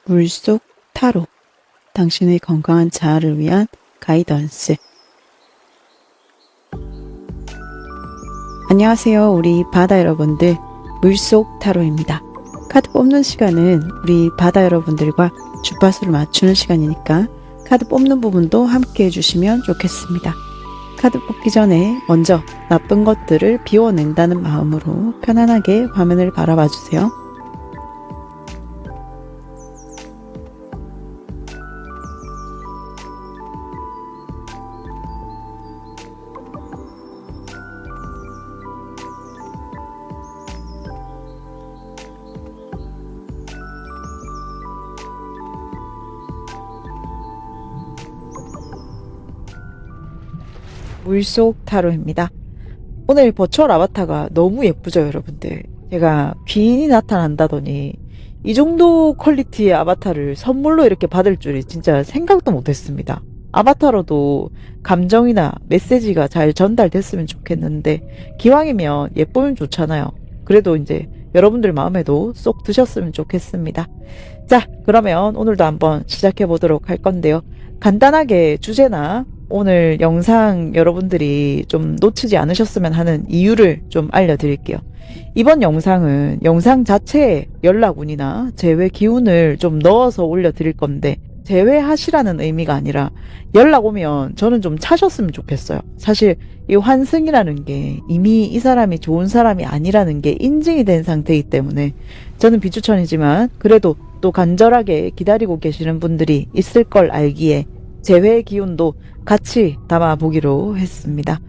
물속 타로, 당신의 건강한 자아를 위한 가이던스. 안녕하세요, 우리 바다 여러분들. 물속 타로입니다. 카드 뽑는 시간은 우리 바다 여러분들과 주파수를 맞추는 시간이니까 카드 뽑는 부분도 함께 해주시면 좋겠습니다. 카드 뽑기 전에 먼저 나쁜 것들을 비워낸다는 마음으로 편안하게 화면을 바라봐 주세요. 물속 타로입니다. 오늘 버추얼 아바타가 너무 예쁘죠, 여러분들? 제가 귀인이 나타난다더니 이 정도 퀄리티의 아바타를 선물로 이렇게 받을 줄이 진짜 생각도 못했습니다. 아바타로도 감정이나 메시지가 잘 전달됐으면 좋겠는데 기왕이면 예쁘면 좋잖아요. 그래도 이제 여러분들 마음에도 쏙 드셨으면 좋겠습니다. 자, 그러면 오늘도 한번 시작해 보도록 할 건데요. 간단하게 주제나 오늘 영상 여러분들이 좀 놓치지 않으셨으면 하는 이유를 좀 알려드릴게요. 이번 영상은 영상 자체에 연락운이나 재회 기운을 좀 넣어서 올려드릴 건데, 재회하시라는 의미가 아니라 연락 오면 저는 좀 차셨으면 좋겠어요. 사실 이 환승이라는 게 이미 이 사람이 좋은 사람이 아니라는 게 인증이 된 상태이기 때문에 저는 비추천이지만 그래도 또 간절하게 기다리고 계시는 분들이 있을 걸 알기에 재회 기운도 같이 담아보기로 했습니다.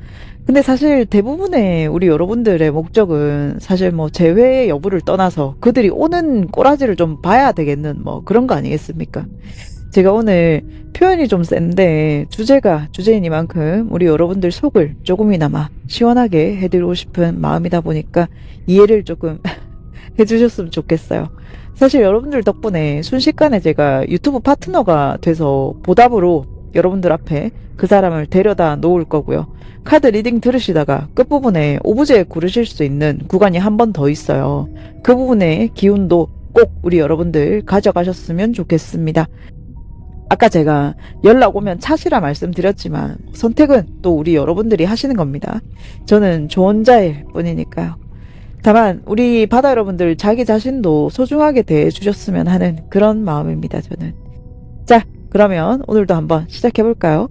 근데 사실 대부분의 우리 여러분들의 목적은 사실 뭐 재회의 여부를 떠나서 그들이 오는 꼬라지를 좀 봐야 되겠는 뭐 그런 거 아니겠습니까? 제가 오늘 표현이 좀 센데 주제가 주제이니만큼 우리 여러분들 속을 조금이나마 시원하게 해드리고 싶은 마음이다 보니까 이해를 조금 해주셨으면 좋겠어요. 사실 여러분들 덕분에 순식간에 제가 유튜브 파트너가 돼서 보답으로 여러분들 앞에 그 사람을 데려다 놓을 거고요. 카드 리딩 들으시다가 끝부분에 오브제 고르실 수 있는 구간이 한 번 더 있어요. 그 부분의 기운도 꼭 우리 여러분들 가져가셨으면 좋겠습니다. 아까 제가 연락 오면 차시라 말씀드렸지만 선택은 또 우리 여러분들이 하시는 겁니다. 저는 조언자일 뿐이니까요. 다만 우리 바다 여러분들 자기 자신도 소중하게 대해주셨으면 하는 그런 마음입니다, 저는. 자, 그러면 오늘도 한번 시작해볼까요?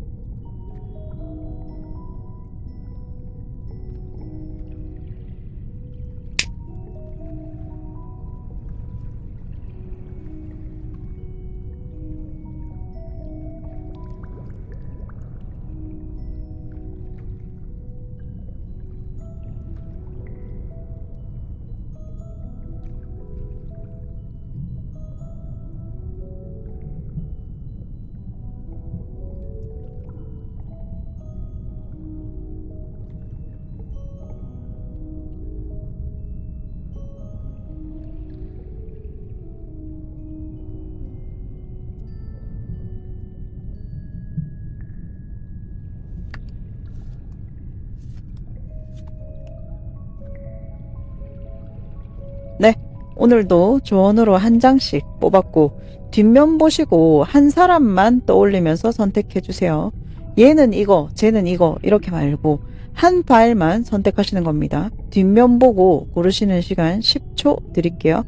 네, 오늘도 조언으로 한 장씩 뽑았고 뒷면 보시고 한 사람만 떠올리면서 선택해주세요. 얘는 이거, 쟤는 이거 이렇게 말고 한 파일만 선택하시는 겁니다. 뒷면 보고 고르시는 시간 10초 드릴게요.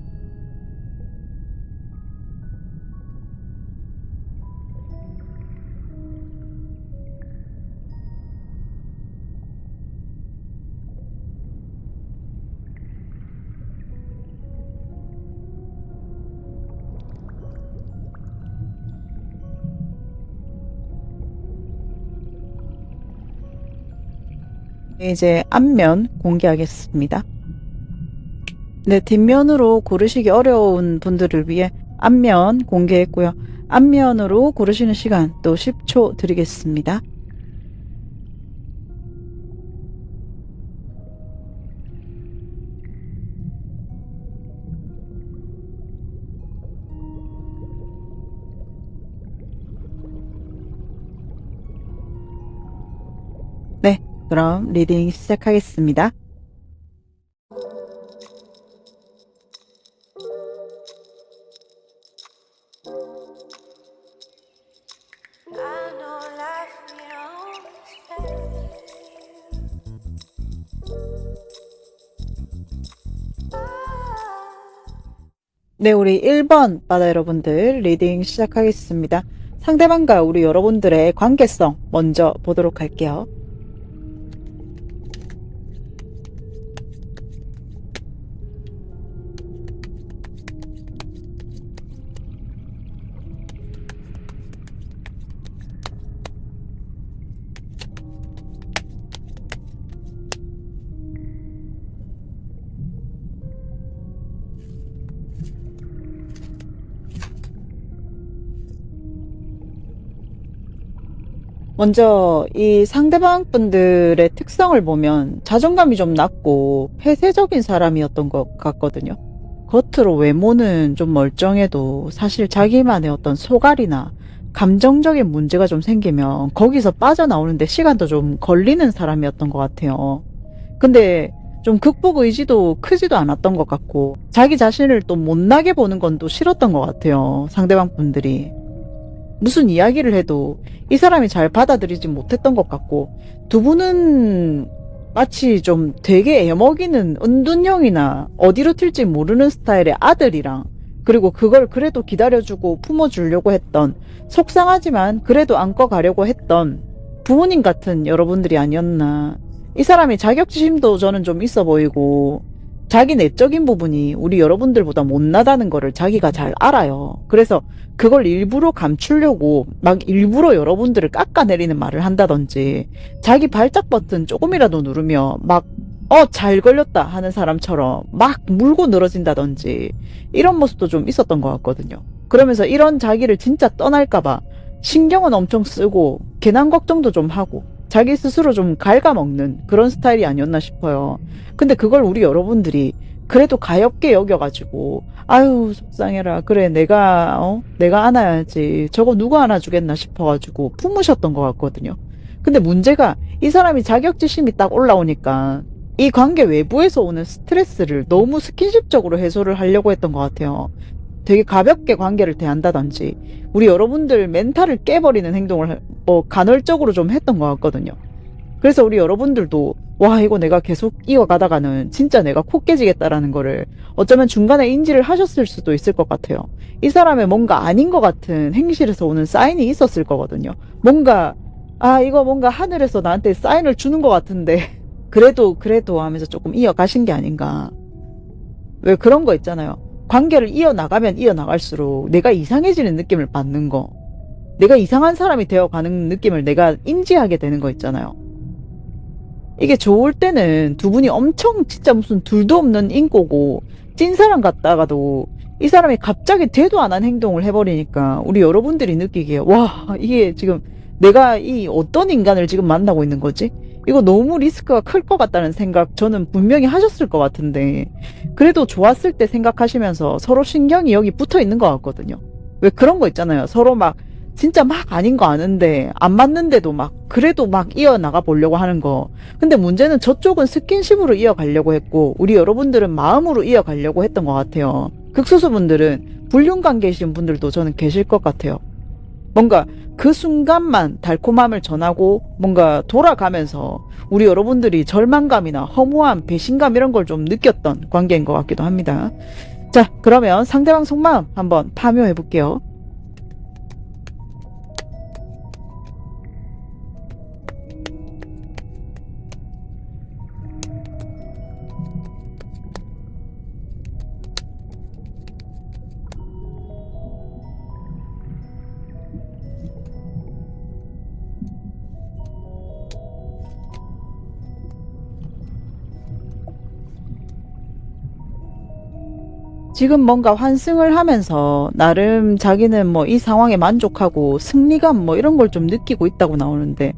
이제 앞면 공개하겠습니다. 네, 뒷면으로 고르시기 어려운 분들을 위해 앞면 공개했고요. 앞면으로 고르시는 시간 또 10초 드리겠습니다. 네, 그럼 리딩 시작하겠습니다. I know life will always fail 네, 우리 1번 바다 여러분들 리딩 시작하겠습니다. 상대방과 우리 여러분들의 관계성 먼저 보도록 할게요. 먼저 이 상대방 분들의 특성을 보면 자존감이 좀 낮고 폐쇄적인 사람이었던 것 같거든요. 겉으로 외모는 좀 멀쩡해도 사실 자기만의 어떤 소갈이나 감정적인 문제가 좀 생기면 거기서 빠져나오는데 시간도 좀 걸리는 사람이었던 것 같아요. 근데 좀 극복 의지도 크지도 않았던 것 같고 자기 자신을 또 못나게 보는 건 또 싫었던 것 같아요. 상대방 분들이. 무슨 이야기를 해도 이 사람이 잘 받아들이지 못했던 것 같고, 두 분은 마치 좀 되게 애먹이는 은둔형이나 어디로 튈지 모르는 스타일의 아들이랑, 그리고 그걸 그래도 기다려주고 품어주려고 했던, 속상하지만 그래도 안고 가려고 했던 부모님 같은 여러분들이 아니었나. 이 사람이 자격지심도 저는 좀 있어 보이고, 자기 내적인 부분이 우리 여러분들보다 못나다는 거를 자기가 잘 알아요. 그래서 그걸 일부러 감추려고 막 일부러 여러분들을 깎아내리는 말을 한다든지, 자기 발작 버튼 조금이라도 누르며 막 잘 걸렸다 하는 사람처럼 막 물고 늘어진다든지, 이런 모습도 좀 있었던 것 같거든요. 그러면서 이런 자기를 진짜 떠날까봐 신경은 엄청 쓰고 괜한 걱정도 좀 하고 자기 스스로 좀 갉아먹는 그런 스타일이 아니었나 싶어요. 근데 그걸 우리 여러분들이 그래도 가엽게 여겨가지고, 아유 속상해라, 그래 내가 안아야지, 저거 누가 안아주겠나 싶어가지고 품으셨던 것 같거든요. 근데 문제가 이 사람이 자격지심이 딱 올라오니까 이 관계 외부에서 오는 스트레스를 너무 스킨십적으로 해소를 하려고 했던 것 같아요. 되게 가볍게 관계를 대한다든지 우리 여러분들 멘탈을 깨버리는 행동을 간헐적으로 좀 했던 것 같거든요. 그래서 우리 여러분들도 와, 이거 내가 계속 이어가다가는 진짜 내가 코 깨지겠다라는 거를 어쩌면 중간에 인지를 하셨을 수도 있을 것 같아요. 이 사람의 뭔가 아닌 것 같은 행실에서 오는 사인이 있었을 거거든요. 뭔가 이거 뭔가 하늘에서 나한테 사인을 주는 것 같은데 그래도 하면서 조금 이어가신 게 아닌가. 왜 그런 거 있잖아요. 관계를 이어나가면 이어나갈수록 내가 이상해지는 느낌을 받는 거, 내가 이상한 사람이 되어가는 느낌을 내가 인지하게 되는 거 있잖아요. 이게 좋을 때는 두 분이 엄청 진짜 무슨 둘도 없는 인꼬고 찐사람 같다가도 이 사람이 갑자기 되도 안 한 행동을 해버리니까 우리 여러분들이 느끼기에, 와, 이게 지금 내가 이 어떤 인간을 지금 만나고 있는 거지? 이거 너무 리스크가 클 것 같다는 생각 저는 분명히 하셨을 것 같은데, 그래도 좋았을 때 생각하시면서 서로 신경이 여기 붙어 있는 것 같거든요. 왜 그런 거 있잖아요. 서로 막 진짜 막 아닌 거 아는데 안 맞는데도 막 그래도 막 이어나가 보려고 하는 거. 근데 문제는 저쪽은 스킨십으로 이어가려고 했고 우리 여러분들은 마음으로 이어가려고 했던 것 같아요. 극소수분들은 불륜관계이신 분들도 저는 계실 것 같아요. 뭔가 그 순간만 달콤함을 전하고 뭔가 돌아가면서 우리 여러분들이 절망감이나 허무함, 배신감 이런 걸 좀 느꼈던 관계인 것 같기도 합니다. 자, 그러면 상대방 속마음 한번 파묘해 볼게요. 지금 뭔가 환승을 하면서 나름 자기는 뭐 이 상황에 만족하고 승리감 뭐 이런 걸 좀 느끼고 있다고 나오는데,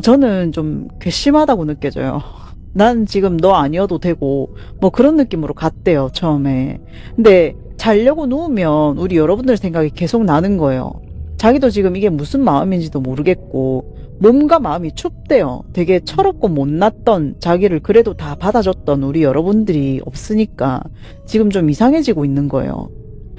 저는 좀 괘씸하다고 느껴져요. 난 지금 너 아니어도 되고 뭐 그런 느낌으로 갔대요, 처음에. 근데 자려고 누우면 우리 여러분들 생각이 계속 나는 거예요. 자기도 지금 이게 무슨 마음인지도 모르겠고 몸과 마음이 춥대요. 되게 철없고 못났던 자기를 그래도 다 받아줬던 우리 여러분들이 없으니까 지금 좀 이상해지고 있는 거예요.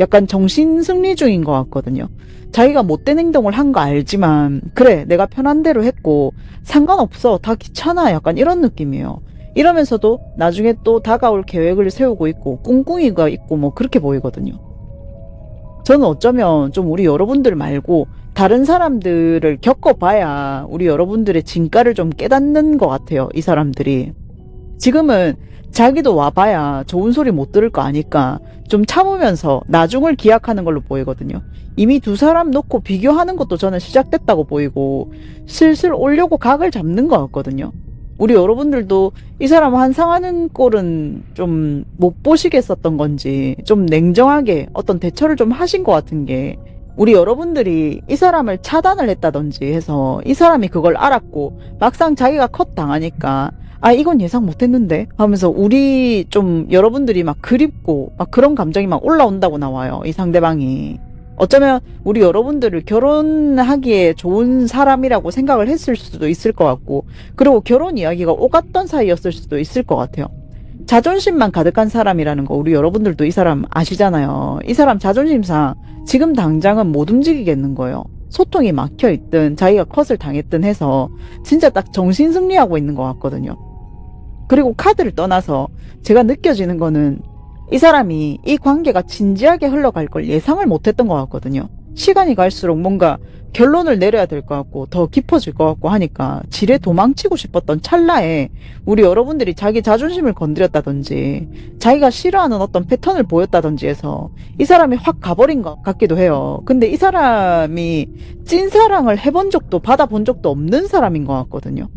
약간 정신승리 중인 것 같거든요. 자기가 못된 행동을 한 거 알지만 그래 내가 편한 대로 했고 상관없어 다 귀찮아 약간 이런 느낌이에요. 이러면서도 나중에 또 다가올 계획을 세우고 있고 꿍꿍이가 있고 뭐 그렇게 보이거든요. 저는 어쩌면 좀 우리 여러분들 말고 다른 사람들을 겪어봐야 우리 여러분들의 진가를 좀 깨닫는 것 같아요. 이 사람들이. 지금은 자기도 와봐야 좋은 소리 못 들을 거 아니까 좀 참으면서 나중을 기약하는 걸로 보이거든요. 이미 두 사람 놓고 비교하는 것도 저는 시작됐다고 보이고 슬슬 오려고 각을 잡는 것 같거든요. 우리 여러분들도 이 사람 환상하는 꼴은 좀 못 보시겠었던 건지 좀 냉정하게 어떤 대처를 좀 하신 것 같은 게 우리 여러분들이 이 사람을 차단을 했다든지 해서 이 사람이 그걸 알았고 막상 자기가 컷 당하니까 아 이건 예상 못했는데 하면서 우리 좀 여러분들이 막 그립고 막 그런 감정이 막 올라온다고 나와요. 이 상대방이. 어쩌면 우리 여러분들을 결혼하기에 좋은 사람이라고 생각을 했을 수도 있을 것 같고 그리고 결혼 이야기가 오갔던 사이였을 수도 있을 것 같아요. 자존심만 가득한 사람이라는 거 우리 여러분들도 이 사람 아시잖아요. 이 사람 자존심상 지금 당장은 못 움직이겠는 거예요. 소통이 막혀있든 자기가 컷을 당했든 해서 진짜 딱 정신승리하고 있는 것 같거든요. 그리고 카드를 떠나서 제가 느껴지는 거는 이 사람이 이 관계가 진지하게 흘러갈 걸 예상을 못했던 것 같거든요. 시간이 갈수록 뭔가 결론을 내려야 될 것 같고 더 깊어질 것 같고 하니까 지레 도망치고 싶었던 찰나에 우리 여러분들이 자기 자존심을 건드렸다든지 자기가 싫어하는 어떤 패턴을 보였다든지 해서 이 사람이 확 가버린 것 같기도 해요. 근데 이 사람이 찐사랑을 해본 적도 받아본 적도 없는 사람인 것 같거든요.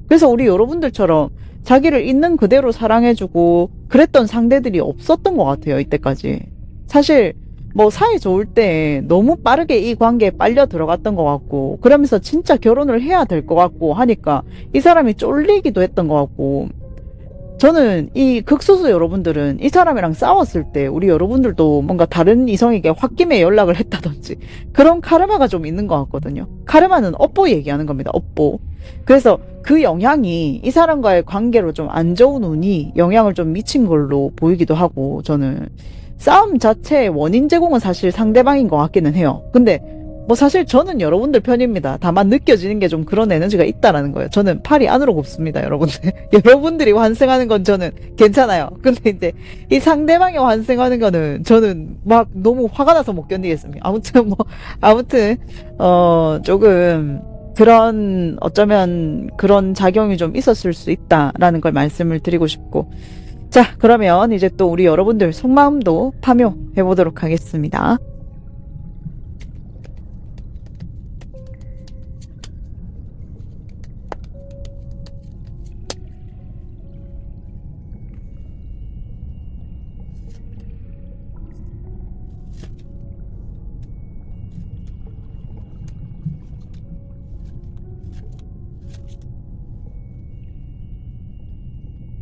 그래서 우리 여러분들처럼 자기를 있는 그대로 사랑해주고 그랬던 상대들이 없었던 것 같아요. 이때까지. 사실 뭐 사이 좋을 때 너무 빠르게 이 관계에 빨려 들어갔던 것 같고 그러면서 진짜 결혼을 해야 될 것 같고 하니까 이 사람이 쫄리기도 했던 것 같고 저는 이 극소수 여러분들은 이 사람이랑 싸웠을 때 우리 여러분들도 뭔가 다른 이성에게 홧김에 연락을 했다든지 그런 카르마가 좀 있는 것 같거든요. 카르마는 업보 얘기하는 겁니다. 업보. 그래서 그 영향이 이 사람과의 관계로 좀 안 좋은 운이 영향을 좀 미친 걸로 보이기도 하고 저는 싸움 자체의 원인 제공은 사실 상대방인 것 같기는 해요. 근데 뭐 사실 저는 여러분들 편입니다. 다만 느껴지는 게 좀 그런 에너지가 있다라는 거예요. 저는 팔이 안으로 굽습니다, 여러분들. 여러분들이 환승하는 건 저는 괜찮아요. 근데 이제 이 상대방이 환승하는 거는 저는 막 너무 화가 나서 못 견디겠습니다. 아무튼 조금 그런 어쩌면 그런 작용이 좀 있었을 수 있다라는 걸 말씀을 드리고 싶고 자 그러면 이제 또 우리 여러분들 속마음도 파묘해 보도록 하겠습니다.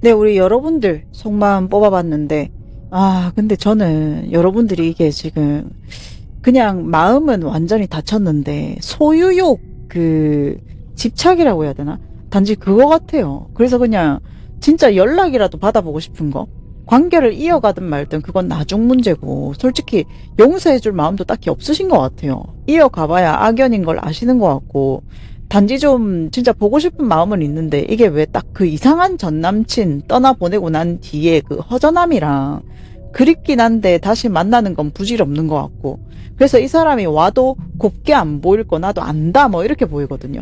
네, 우리 여러분들 속마음 뽑아봤는데, 근데 저는 여러분들이 이게 지금 그냥 마음은 완전히 닫혔는데, 소유욕, 집착이라고 해야 되나? 단지 그거 같아요. 그래서 그냥 진짜 연락이라도 받아보고 싶은 거. 관계를 이어가든 말든 그건 나중 문제고, 솔직히 용서해줄 마음도 딱히 없으신 것 같아요. 이어가봐야 악연인 걸 아시는 것 같고, 단지 좀 진짜 보고 싶은 마음은 있는데 이게 왜 딱 그 이상한 전 남친 떠나보내고 난 뒤에 그 허전함이랑 그립긴 한데 다시 만나는 건 부질없는 것 같고 그래서 이 사람이 와도 곱게 안 보일 거 나도 안다 뭐 이렇게 보이거든요.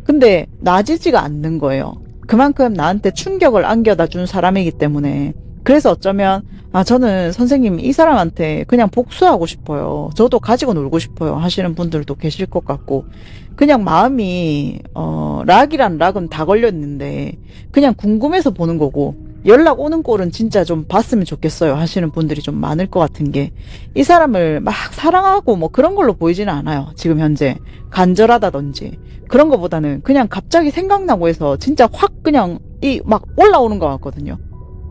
근데 나아지지가 않는 거예요. 그만큼 나한테 충격을 안겨다 준 사람이기 때문에 그래서 어쩌면 저는 선생님 이 사람한테 그냥 복수하고 싶어요. 저도 가지고 놀고 싶어요 하시는 분들도 계실 것 같고 그냥 마음이 락이란 락은 다 걸렸는데 그냥 궁금해서 보는 거고 연락 오는 꼴은 진짜 좀 봤으면 좋겠어요 하시는 분들이 좀 많을 것 같은 게 이 사람을 막 사랑하고 뭐 그런 걸로 보이지는 않아요. 지금 현재 간절하다든지 그런 거보다는 그냥 갑자기 생각나고 해서 진짜 확 그냥 막 올라오는 것 같거든요.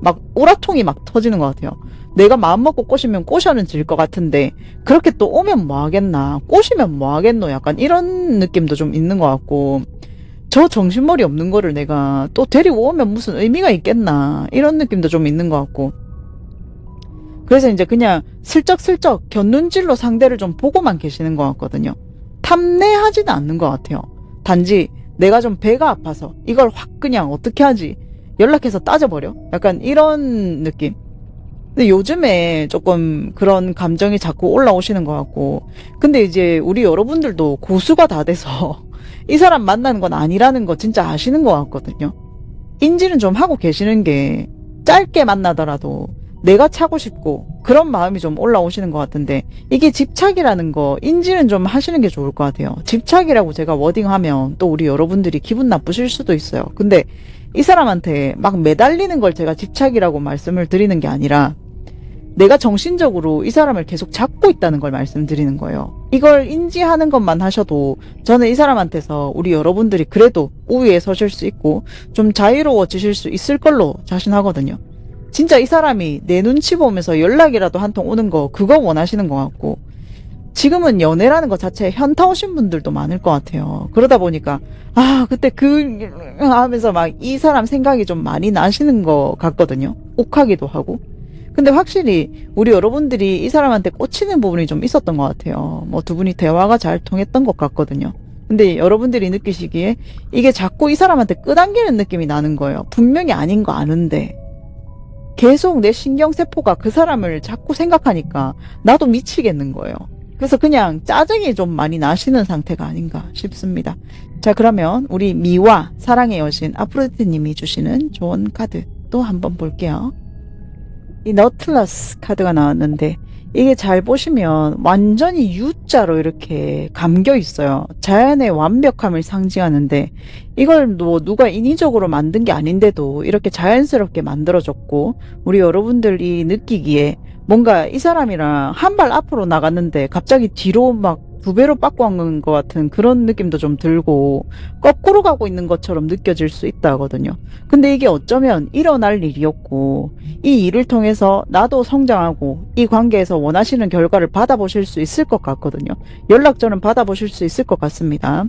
막 우라통이 막 터지는 것 같아요. 내가 마음먹고 꼬시면 꼬셔는 질 것 같은데 그렇게 또 오면 뭐 하겠나 꼬시면 뭐 하겠노 약간 이런 느낌도 좀 있는 것 같고 저 정신머리 없는 거를 내가 또 데리고 오면 무슨 의미가 있겠나 이런 느낌도 좀 있는 것 같고 그래서 이제 그냥 슬쩍슬쩍 곁눈질로 상대를 좀 보고만 계시는 것 같거든요. 탐내하지는 않는 것 같아요. 단지 내가 좀 배가 아파서 이걸 확 그냥 어떻게 하지? 연락해서 따져버려? 약간 이런 느낌. 근데 요즘에 조금 그런 감정이 자꾸 올라오시는 것 같고. 근데 이제 우리 여러분들도 고수가 다 돼서 이 사람 만나는 건 아니라는 거 진짜 아시는 것 같거든요. 인지는 좀 하고 계시는 게 짧게 만나더라도 내가 차고 싶고 그런 마음이 좀 올라오시는 것 같은데 이게 집착이라는 거 인지는 좀 하시는 게 좋을 것 같아요. 집착이라고 제가 워딩하면 또 우리 여러분들이 기분 나쁘실 수도 있어요. 근데 이 사람한테 막 매달리는 걸 제가 집착이라고 말씀을 드리는 게 아니라 내가 정신적으로 이 사람을 계속 잡고 있다는 걸 말씀드리는 거예요. 이걸 인지하는 것만 하셔도 저는 이 사람한테서 우리 여러분들이 그래도 우위에 서실 수 있고 좀 자유로워지실 수 있을 걸로 자신하거든요. 진짜 이 사람이 내 눈치 보면서 연락이라도 한 통 오는 거 그거 원하시는 것 같고 지금은 연애라는 것 자체에 현타 오신 분들도 많을 것 같아요. 그러다 보니까 그때 하면서 막 이 사람 생각이 좀 많이 나시는 것 같거든요. 욱하기도 하고. 근데 확실히 우리 여러분들이 이 사람한테 꽂히는 부분이 좀 있었던 것 같아요. 뭐 두 분이 대화가 잘 통했던 것 같거든요. 근데 여러분들이 느끼시기에 이게 자꾸 이 사람한테 끄당기는 느낌이 나는 거예요. 분명히 아닌 거 아는데 계속 내 신경세포가 그 사람을 자꾸 생각하니까 나도 미치겠는 거예요. 그래서 그냥 짜증이 좀 많이 나시는 상태가 아닌가 싶습니다. 자, 그러면 우리 미와 사랑의 여신 아프로디테 님이 주시는 좋은 카드 또 한번 볼게요. 이 너틀러스 카드가 나왔는데 이게 잘 보시면 완전히 U자로 이렇게 감겨 있어요. 자연의 완벽함을 상징하는데 이걸 뭐 누가 인위적으로 만든 게 아닌데도 이렇게 자연스럽게 만들어졌고 우리 여러분들이 느끼기에 뭔가 이 사람이랑 한 발 앞으로 나갔는데 갑자기 뒤로 막 두 배로 빠꾸한 것 같은 그런 느낌도 좀 들고 거꾸로 가고 있는 것처럼 느껴질 수 있다거든요. 근데 이게 어쩌면 일어날 일이었고 이 일을 통해서 나도 성장하고 이 관계에서 원하시는 결과를 받아보실 수 있을 것 같거든요. 연락처는 받아보실 수 있을 것 같습니다.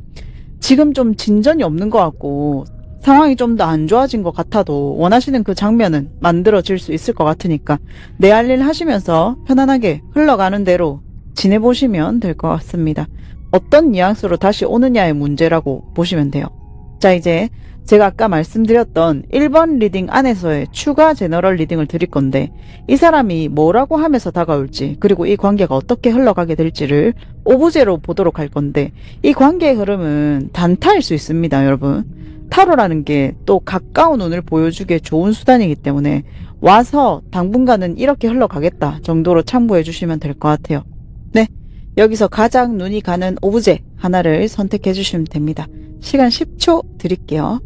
지금 좀 진전이 없는 것 같고 상황이 좀 더 안 좋아진 것 같아도 원하시는 그 장면은 만들어질 수 있을 것 같으니까 내 할 일 하시면서 편안하게 흘러가는 대로 지내보시면 될 것 같습니다. 어떤 뉘앙스로 다시 오느냐의 문제라고 보시면 돼요. 자, 이제 제가 아까 말씀드렸던 1번 리딩 안에서의 추가 제너럴 리딩을 드릴 건데 이 사람이 뭐라고 하면서 다가올지 그리고 이 관계가 어떻게 흘러가게 될지를 오브제로 보도록 할 건데 이 관계의 흐름은 단타일 수 있습니다, 여러분. 타로라는 게 또 가까운 운을 보여주기에 좋은 수단이기 때문에 와서 당분간은 이렇게 흘러가겠다 정도로 참고해 주시면 될 것 같아요. 네, 여기서 가장 눈이 가는 오브제 하나를 선택해 주시면 됩니다. 시간 10초 드릴게요.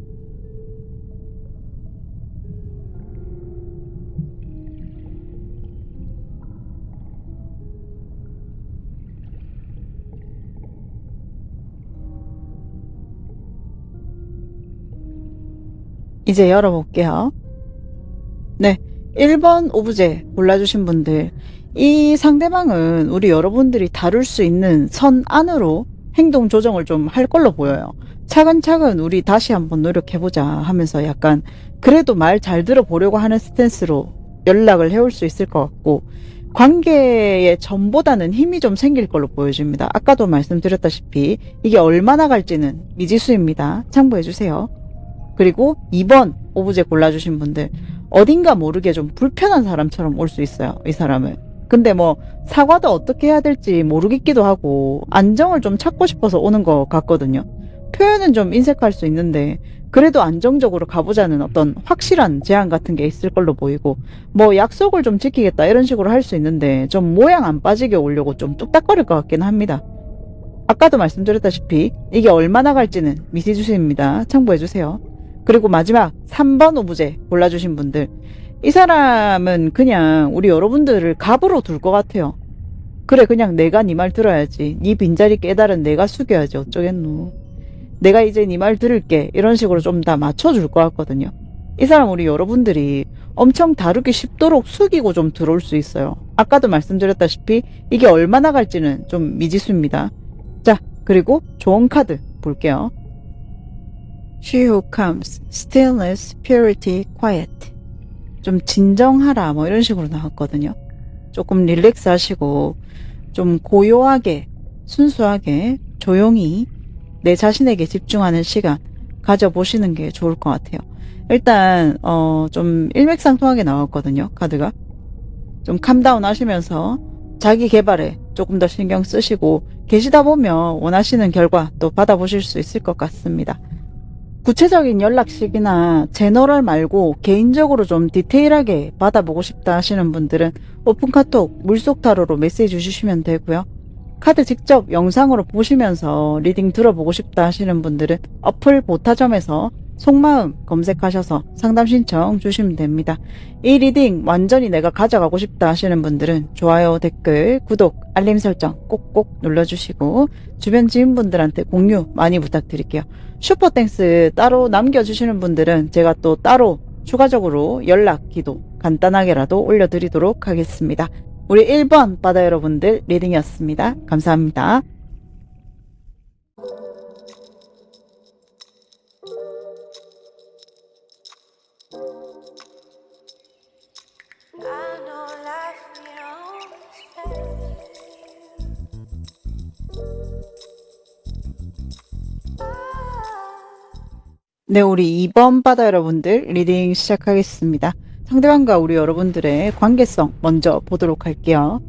이제 열어볼게요. 네, 1번 오브제 골라주신 분들 이 상대방은 우리 여러분들이 다룰 수 있는 선 안으로 행동 조정을 좀 할 걸로 보여요. 차근차근 우리 다시 한번 노력해보자 하면서 약간 그래도 말 잘 들어보려고 하는 스탠스로 연락을 해올 수 있을 것 같고 관계의 전보다는 힘이 좀 생길 걸로 보여집니다. 아까도 말씀드렸다시피 이게 얼마나 갈지는 미지수입니다. 참고해주세요. 그리고 2번 오브제 골라주신 분들 어딘가 모르게 좀 불편한 사람처럼 올 수 있어요. 이 사람은. 근데 뭐 사과도 어떻게 해야 될지 모르겠기도 하고 안정을 좀 찾고 싶어서 오는 것 같거든요. 표현은 좀 인색할 수 있는데 그래도 안정적으로 가보자는 어떤 확실한 제안 같은 게 있을 걸로 보이고 뭐 약속을 좀 지키겠다 이런 식으로 할 수 있는데 좀 모양 안 빠지게 오려고 좀 뚝딱거릴 것 같긴 합니다. 아까도 말씀드렸다시피 이게 얼마나 갈지는 미지수입니다. 참고해주세요. 그리고 마지막 3번 오브제 골라주신 분들 이 사람은 그냥 우리 여러분들을 갑으로 둘 것 같아요. 그래 그냥 내가 네 말 들어야지. 네 빈자리 깨달은 내가 숙여야지 어쩌겠노. 내가 이제 네 말 들을게. 이런 식으로 좀 다 맞춰줄 것 같거든요. 이 사람 우리 여러분들이 엄청 다루기 쉽도록 숙이고 좀 들어올 수 있어요. 아까도 말씀드렸다시피 이게 얼마나 갈지는 좀 미지수입니다. 자, 그리고 좋은 카드 볼게요. She who comes, stillness, purity, quiet. 좀 진정하라 뭐 이런 식으로 나왔거든요. 조금 릴렉스 하시고 좀 고요하게 순수하게 조용히 내 자신에게 집중하는 시간 가져보시는 게 좋을 것 같아요. 일단 좀 일맥상통하게 나왔거든요. 카드가. 좀 캄다운 하시면서 자기 개발에 조금 더 신경 쓰시고 계시다 보면 원하시는 결과 또 받아보실 수 있을 것 같습니다. 구체적인 연락식이나 제너럴 말고 개인적으로 좀 디테일하게 받아보고 싶다 하시는 분들은 오픈카톡 물속타로로 메시지 주시면 되고요. 카드 직접 영상으로 보시면서 리딩 들어보고 싶다 하시는 분들은 어플 보타점에서 속마음 검색하셔서 상담 신청 주시면 됩니다. 이 리딩 완전히 내가 가져가고 싶다 하시는 분들은 좋아요, 댓글, 구독, 알림 설정 꼭꼭 눌러주시고 주변 지인분들한테 공유 많이 부탁드릴게요. 슈퍼땡스 따로 남겨주시는 분들은 제가 또 따로 추가적으로 연락 기도 간단하게라도 올려드리도록 하겠습니다. 우리 1번 바다 여러분들 리딩이었습니다. 감사합니다. I know life will always fail. 네, 우리 2번 바다 여러분들 리딩 시작하겠습니다. 상대방과 우리 여러분들의 관계성 먼저 보도록 할게요.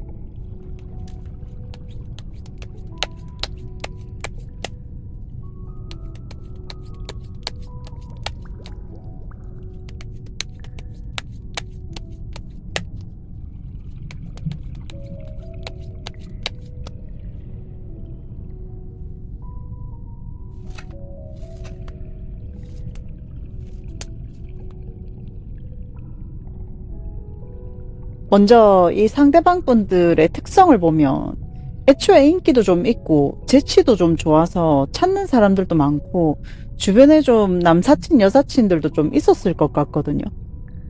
먼저 이 상대방 분들의 특성을 보면 애초에 인기도 좀 있고 재치도 좀 좋아서 찾는 사람들도 많고 주변에 좀 남사친 여사친들도 좀 있었을 것 같거든요.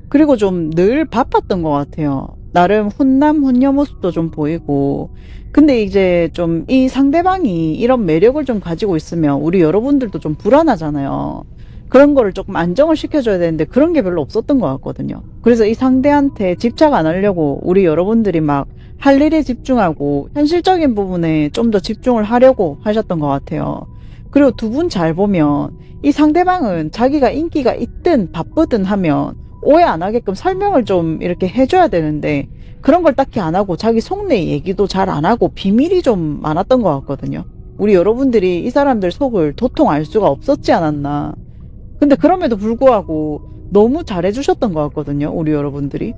그리고 좀 늘 바빴던 것 같아요. 나름 훈남 훈녀 모습도 좀 보이고. 근데 이제 좀 이 상대방이 이런 매력을 좀 가지고 있으면 우리 여러분들도 좀 불안하잖아요. 그런 거를 조금 안정을 시켜줘야 되는데 그런 게 별로 없었던 것 같거든요. 그래서 이 상대한테 집착 안 하려고 우리 여러분들이 막 할 일에 집중하고 현실적인 부분에 좀 더 집중을 하려고 하셨던 것 같아요. 그리고 두 분 잘 보면 이 상대방은 자기가 인기가 있든 바쁘든 하면 오해 안 하게끔 설명을 좀 이렇게 해줘야 되는데 그런 걸 딱히 안 하고 자기 속내 얘기도 잘 안 하고 비밀이 좀 많았던 것 같거든요. 우리 여러분들이 이 사람들 속을 도통 알 수가 없었지 않았나. 근데 그럼에도 불구하고 너무 잘해주셨던 것 같거든요. 우리 여러분들이.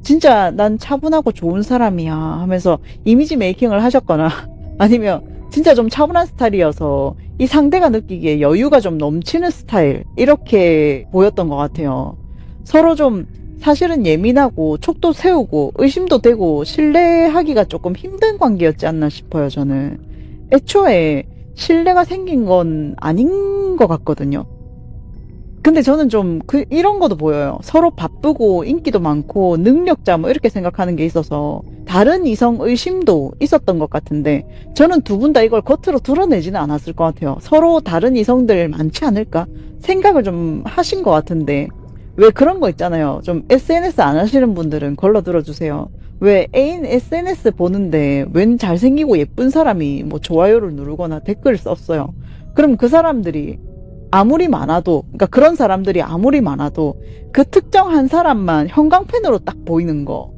진짜 난 차분하고 좋은 사람이야 하면서 이미지 메이킹을 하셨거나 아니면 진짜 좀 차분한 스타일이어서 이 상대가 느끼기에 여유가 좀 넘치는 스타일 이렇게 보였던 것 같아요. 서로 좀 사실은 예민하고 촉도 세우고 의심도 되고 신뢰하기가 조금 힘든 관계였지 않나 싶어요. 저는 애초에 신뢰가 생긴 건 아닌 것 같거든요. 근데 저는 좀 이런 것도 보여요. 서로 바쁘고 인기도 많고 능력자 뭐 이렇게 생각하는 게 있어서 다른 이성 의심도 있었던 것 같은데 저는 두 분 다 이걸 겉으로 드러내지는 않았을 것 같아요. 서로 다른 이성들 많지 않을까 생각을 좀 하신 것 같은데 왜 그런 거 있잖아요. 좀 SNS 안 하시는 분들은 걸러 들어주세요. 왜 애인 SNS 보는데 웬 잘생기고 예쁜 사람이 뭐 좋아요를 누르거나 댓글을 썼어요. 그럼 그 사람들이 아무리 많아도, 그러니까 그런 사람들이 아무리 많아도 그 특정 한 사람만 형광펜으로 딱 보이는 거.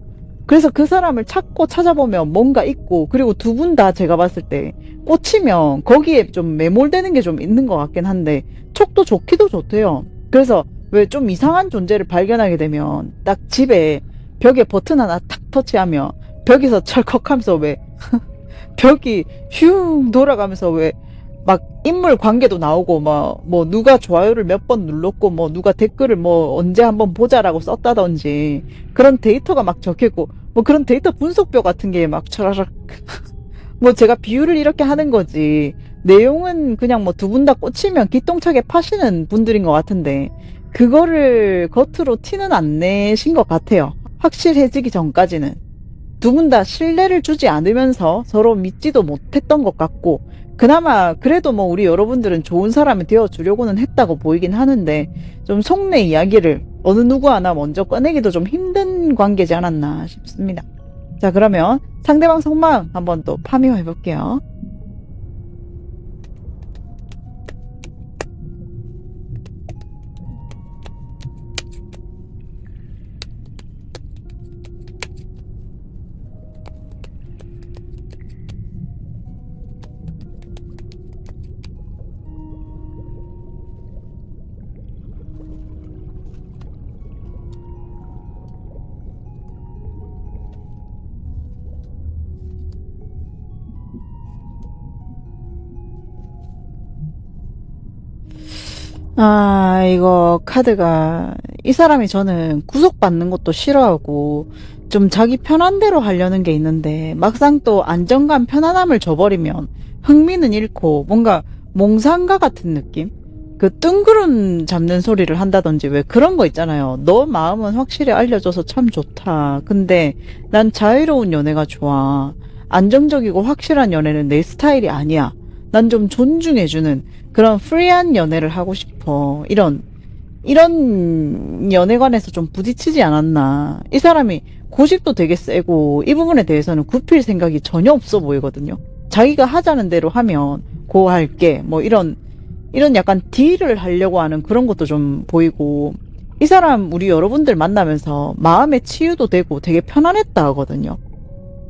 그래서 그 사람을 찾고 찾아보면 뭔가 있고, 그리고 두 분 다 제가 봤을 때 꽂히면 거기에 좀 매몰되는 게 좀 있는 것 같긴 한데 촉도 좋기도 좋대요. 그래서 왜 좀 이상한 존재를 발견하게 되면 딱 집에 벽에 버튼 하나 탁 터치하면 벽에서 철컥하면서 왜 벽이 슝 돌아가면서 왜 막 인물 관계도 나오고 뭐 누가 좋아요를 몇 번 눌렀고 뭐 누가 댓글을 뭐 언제 한번 보자라고 썼다든지 그런 데이터가 막 적혀있고 뭐 그런 데이터 분석표 같은 게 막 차라락 뭐 제가 비유를 이렇게 하는 거지 내용은 그냥 뭐 두 분 다 꽂히면 기똥차게 파시는 분들인 것 같은데 그거를 겉으로 티는 안 내신 것 같아요. 확실해지기 전까지는. 두 분 다 신뢰를 주지 않으면서 서로 믿지도 못했던 것 같고, 그나마 그래도 뭐 우리 여러분들은 좋은 사람이 되어주려고는 했다고 보이긴 하는데, 좀 속내 이야기를 어느 누구 하나 먼저 꺼내기도 좀 힘든 관계지 않았나 싶습니다. 자, 그러면 상대방 속마음 한번 또 파묘해 볼게요. 아, 이거 카드가, 이 사람이 저는 구속받는 것도 싫어하고, 좀 자기 편한 대로 하려는 게 있는데, 막상 또 안정감, 편안함을 줘버리면, 흥미는 잃고, 뭔가 몽상가 같은 느낌? 그 뜬구름 잡는 소리를 한다든지, 왜 그런 거 있잖아요. 너 마음은 확실히 알려줘서 참 좋다. 근데 난 자유로운 연애가 좋아. 안정적이고 확실한 연애는 내 스타일이 아니야. 난 좀 존중해주는 그런 프리한 연애를 하고 싶어. 이런 연애관에서 좀 부딪히지 않았나. 이 사람이 고집도 되게 세고, 이 부분에 대해서는 굽힐 생각이 전혀 없어 보이거든요. 자기가 하자는 대로 하면, 고 할게. 뭐 이런 약간 딜을 하려고 하는 그런 것도 좀 보이고, 이 사람 우리 여러분들 만나면서 마음의 치유도 되고 되게 편안했다 하거든요.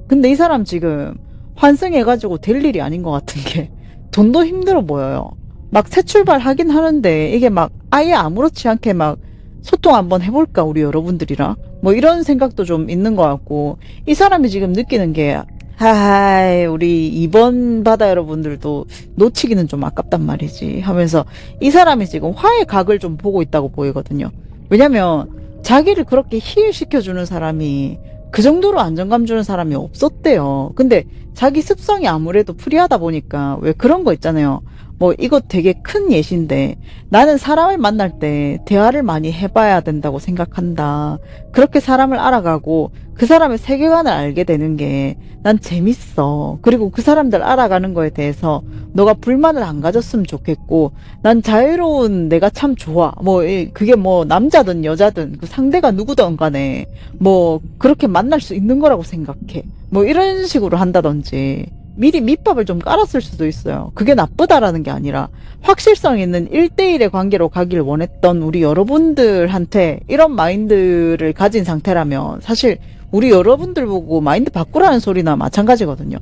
근데 이 사람 지금 환승해가지고 될 일이 아닌 것 같은 게, 돈도 힘들어 보여요. 막 새 출발하긴 하는데 이게 막 아예 아무렇지 않게 막 소통 한번 해볼까 우리 여러분들이랑 뭐 이런 생각도 좀 있는 것 같고, 이 사람이 지금 느끼는 게 하하이 우리 2번 바다 여러분들도 놓치기는 좀 아깝단 말이지 하면서 이 사람이 지금 화의 각을 좀 보고 있다고 보이거든요. 왜냐면 자기를 그렇게 힐시켜주는 사람이 그 정도로 안정감 주는 사람이 없었대요. 근데 자기 습성이 아무래도 프리하다 보니까 왜 그런 거 있잖아요. 뭐 이거 되게 큰 예시인데, 나는 사람을 만날 때 대화를 많이 해봐야 된다고 생각한다. 그렇게 사람을 알아가고 그 사람의 세계관을 알게 되는 게 난 재밌어. 그리고 그 사람들 알아가는 거에 대해서 너가 불만을 안 가졌으면 좋겠고, 난 자유로운 내가 참 좋아. 뭐 그게 뭐 남자든 여자든 그 상대가 누구든 간에 뭐 그렇게 만날 수 있는 거라고 생각해. 뭐 이런 식으로 한다든지 미리 밑밥을 좀 깔았을 수도 있어요. 그게 나쁘다라는 게 아니라 확실성 있는 1대1의 관계로 가길 원했던 우리 여러분들한테 이런 마인드를 가진 상태라면 사실 우리 여러분들 보고 마인드 바꾸라는 소리나 마찬가지거든요.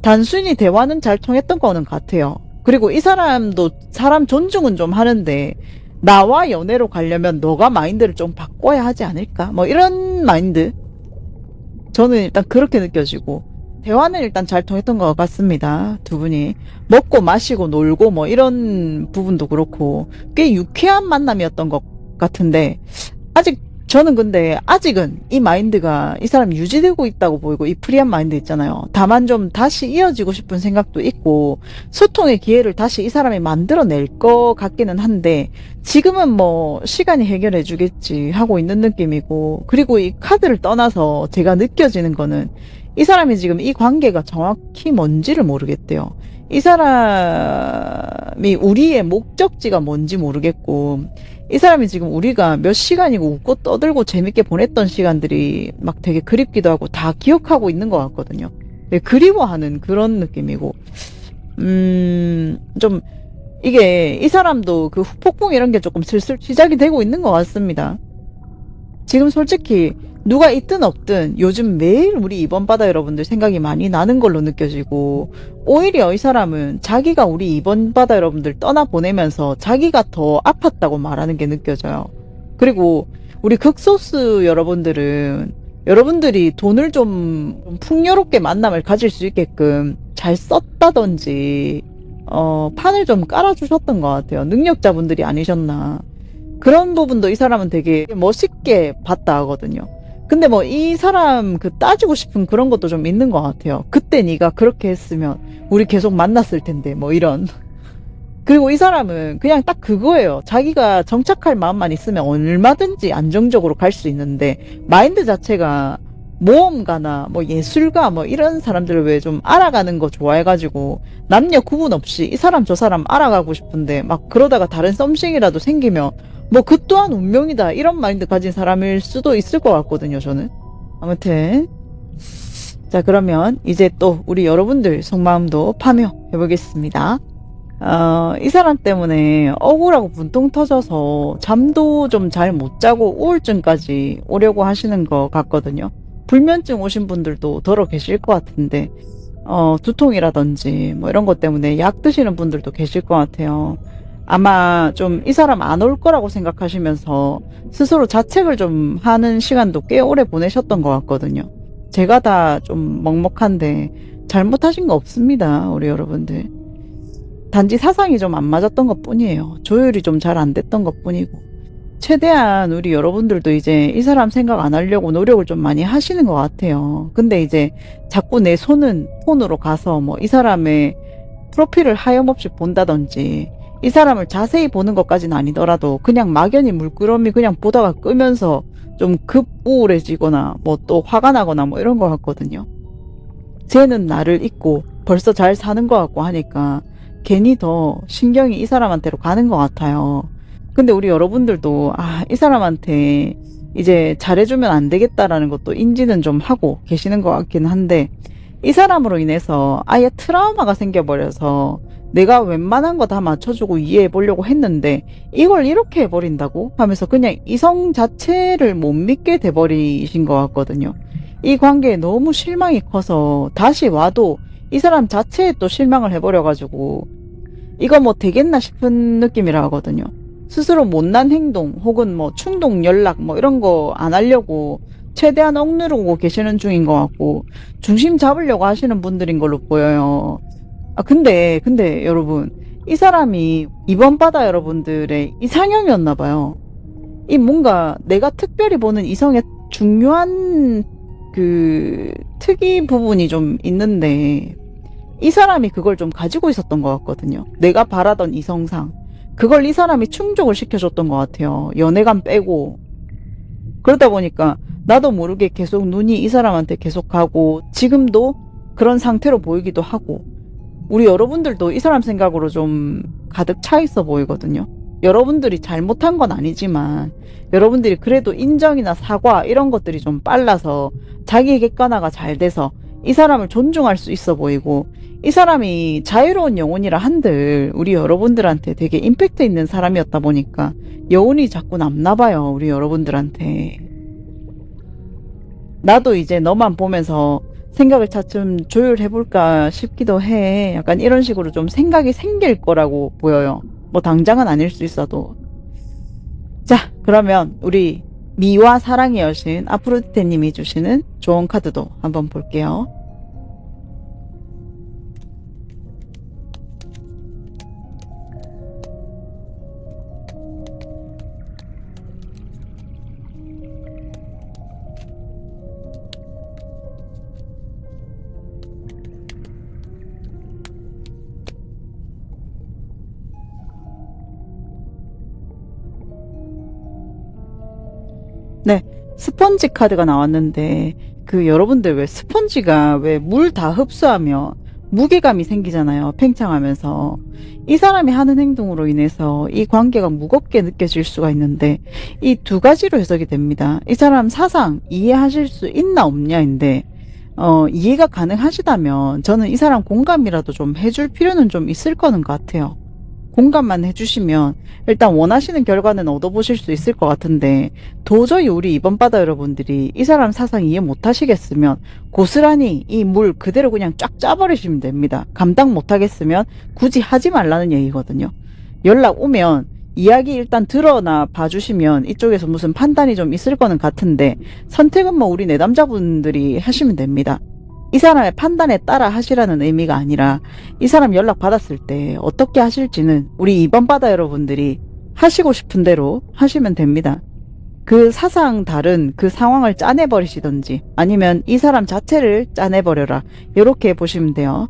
단순히 대화는 잘 통했던 거는 같아요. 그리고 이 사람도 사람 존중은 좀 하는데, 나와 연애로 가려면 너가 마인드를 좀 바꿔야 하지 않을까? 뭐 이런 마인드. 저는 일단 그렇게 느껴지고, 대화는 일단 잘 통했던 것 같습니다. 두 분이 먹고 마시고 놀고 뭐 이런 부분도 그렇고 꽤 유쾌한 만남이었던 것 같은데, 아직 저는 근데 아직은 이 마인드가 이 사람 유지되고 있다고 보이고, 이 프리한 마인드 있잖아요. 다만 좀 다시 이어지고 싶은 생각도 있고 소통의 기회를 다시 이 사람이 만들어낼 것 같기는 한데, 지금은 뭐 시간이 해결해 주겠지 하고 있는 느낌이고, 그리고 이 카드를 떠나서 제가 느껴지는 거는 이 사람이 지금 이 관계가 정확히 뭔지를 모르겠대요. 이 사람이 우리의 목적지가 뭔지 모르겠고, 이 사람이 지금 우리가 몇 시간이고 웃고 떠들고 재밌게 보냈던 시간들이 막 되게 그립기도 하고 다 기억하고 있는 것 같거든요. 네, 그리워하는 그런 느낌이고, 좀 이게 이 사람도 그 후폭풍 이런 게 조금 슬슬 시작이 되고 있는 것 같습니다. 지금 솔직히 누가 있든 없든 요즘 매일 우리 이번 바다 여러분들 생각이 많이 나는 걸로 느껴지고, 오히려 이 사람은 자기가 우리 이번 바다 여러분들 떠나보내면서 자기가 더 아팠다고 말하는 게 느껴져요. 그리고 우리 극소수 여러분들은 여러분들이 돈을 좀 풍요롭게 만남을 가질 수 있게끔 잘 썼다든지 판을 좀 깔아주셨던 것 같아요. 능력자분들이 아니셨나. 그런 부분도 이 사람은 되게 멋있게 봤다 하거든요. 근데 뭐 이 사람 그 따지고 싶은 그런 것도 좀 있는 것 같아요. 그때 네가 그렇게 했으면 우리 계속 만났을 텐데 뭐 이런. 그리고 이 사람은 그냥 딱 그거예요. 자기가 정착할 마음만 있으면 얼마든지 안정적으로 갈 수 있는데, 마인드 자체가 모험가나 뭐 예술가 뭐 이런 사람들을 왜 좀 알아가는 거 좋아해가지고 남녀 구분 없이 이 사람 저 사람 알아가고 싶은데 막 그러다가 다른 썸씽이라도 생기면 뭐 그 또한 운명이다 이런 마인드 가진 사람일 수도 있을 것 같거든요, 저는. 아무튼 자, 그러면 이제 또 우리 여러분들 속마음도 파묘해 보겠습니다. 이 사람 때문에 억울하고 분통 터져서 잠도 좀 잘 못 자고 우울증까지 오려고 하시는 것 같거든요. 불면증 오신 분들도 더러 계실 것 같은데, 두통이라든지 뭐 이런 것 때문에 약 드시는 분들도 계실 것 같아요. 아마 좀 이 사람 안 올 거라고 생각하시면서 스스로 자책을 좀 하는 시간도 꽤 오래 보내셨던 것 같거든요. 제가 다 좀 먹먹한데 잘못하신 거 없습니다, 우리 여러분들. 단지 사상이 좀 안 맞았던 것 뿐이에요. 조율이 좀 잘 안 됐던 것 뿐이고. 최대한 우리 여러분들도 이제 이 사람 생각 안 하려고 노력을 좀 많이 하시는 것 같아요. 근데 이제 자꾸 내 손은 폰으로 가서 뭐 이 사람의 프로필을 하염없이 본다든지 이 사람을 자세히 보는 것까지는 아니더라도 그냥 막연히 물끄러미 그냥 보다가 끄면서 좀 급 우울해지거나 뭐 또 화가 나거나 뭐 이런 것 같거든요. 쟤는 나를 잊고 벌써 잘 사는 것 같고 하니까 괜히 더 신경이 이 사람한테로 가는 것 같아요. 근데 우리 여러분들도 이 사람한테 이제 잘해주면 안 되겠다라는 것도 인지는 좀 하고 계시는 것 같긴 한데 이 사람으로 인해서 아예 트라우마가 생겨버려서 내가 웬만한 거 다 맞춰주고 이해해 보려고 했는데 이걸 이렇게 해버린다고 하면서 그냥 이성 자체를 못 믿게 돼버리신 것 같거든요. 이 관계에 너무 실망이 커서 다시 와도 이 사람 자체에 또 실망을 해버려가지고 이거 뭐 되겠나 싶은 느낌이라 하거든요. 스스로 못난 행동 혹은 뭐 충동 연락 뭐 이런 거 안 하려고 최대한 억누르고 계시는 중인 것 같고 중심 잡으려고 하시는 분들인 걸로 보여요. 근데 여러분 이 사람이 이번 바다 여러분들의 이상형이었나 봐요. 이 뭔가 내가 특별히 보는 이성의 중요한 그 특이 부분이 좀 있는데 이 사람이 그걸 좀 가지고 있었던 것 같거든요. 내가 바라던 이성상 그걸 이 사람이 충족을 시켜줬던 것 같아요. 연애감 빼고. 그러다 보니까 나도 모르게 계속 눈이 이 사람한테 계속 가고 지금도 그런 상태로 보이기도 하고 우리 여러분들도 이 사람 생각으로 좀 가득 차 있어 보이거든요. 여러분들이 잘못한 건 아니지만 여러분들이 그래도 인정이나 사과 이런 것들이 좀 빨라서 자기 객관화가 잘 돼서 이 사람을 존중할 수 있어 보이고 이 사람이 자유로운 영혼이라 한들 우리 여러분들한테 되게 임팩트 있는 사람이었다 보니까 여운이 자꾸 남나 봐요. 우리 여러분들한테. 나도 이제 너만 보면서 생각을 차츰 조율해볼까 싶기도 해. 약간 이런 식으로 좀 생각이 생길 거라고 보여요. 뭐 당장은 아닐 수 있어도. 자, 그러면 우리 미와 사랑의 여신 아프로디테님이 주시는 조언 카드도 한번 볼게요. 네, 스펀지 카드가 나왔는데 그 여러분들 왜 스펀지가 왜 물 다 흡수하면 무게감이 생기잖아요. 팽창하면서. 이 사람이 하는 행동으로 인해서 이 관계가 무겁게 느껴질 수가 있는데 이 두 가지로 해석이 됩니다. 이 사람 사상 이해하실 수 있나 없냐인데 이해가 가능하시다면 저는 이 사람 공감이라도 좀 해줄 필요는 좀 있을 거는 것 같아요. 공감만 해주시면 일단 원하시는 결과는 얻어보실 수 있을 것 같은데 도저히 우리 이번 바다 여러분들이 이 사람 사상 이해 못하시겠으면 고스란히 이 물 그대로 그냥 쫙 짜버리시면 됩니다. 감당 못하겠으면 굳이 하지 말라는 얘기거든요. 연락 오면 이야기 일단 들어나 봐주시면 이쪽에서 무슨 판단이 좀 있을 거는 같은데 선택은 뭐 우리 내담자분들이 하시면 됩니다. 이 사람의 판단에 따라 하시라는 의미가 아니라 이 사람 연락 받았을 때 어떻게 하실지는 우리 이번 바다 여러분들이 하시고 싶은 대로 하시면 됩니다. 그 사상 다른 그 상황을 짜내버리시던지 아니면 이 사람 자체를 짜내버려라 이렇게 보시면 돼요.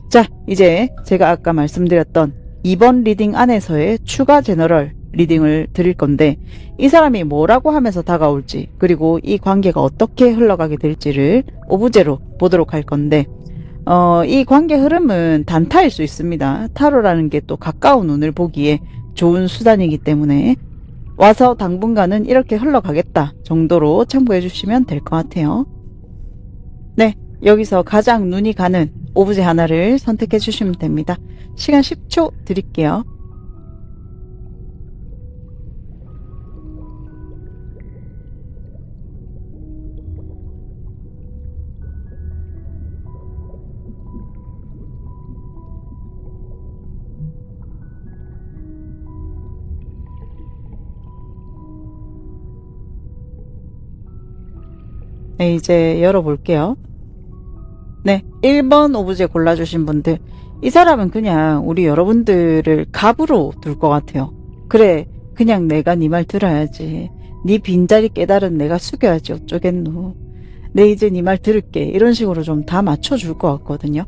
자, 이제 제가 아까 말씀드렸던 2번 리딩 안에서의 추가 제너럴 리딩을 드릴 건데 이 사람이 뭐라고 하면서 다가올지 그리고 이 관계가 어떻게 흘러가게 될지를 오브제로 보도록 할 건데 이 관계 흐름은 단타일 수 있습니다. 타로라는 게 또 가까운 운을 보기에 좋은 수단이기 때문에 와서 당분간은 이렇게 흘러가겠다 정도로 참고해 주시면 될 것 같아요. 네, 여기서 가장 눈이 가는 오브제 하나를 선택해 주시면 됩니다. 시간 10초 드릴게요. 네, 이제 열어볼게요. 네, 1번 오브제 골라주신 분들. 이 사람은 그냥 우리 여러분들을 갑으로 둘 것 같아요. 그래, 그냥 내가 네 말 들어야지. 네 빈자리 깨달은 내가 숙여야지 어쩌겠노. 내 이제 네 말 들을게. 이런 식으로 좀 다 맞춰줄 것 같거든요.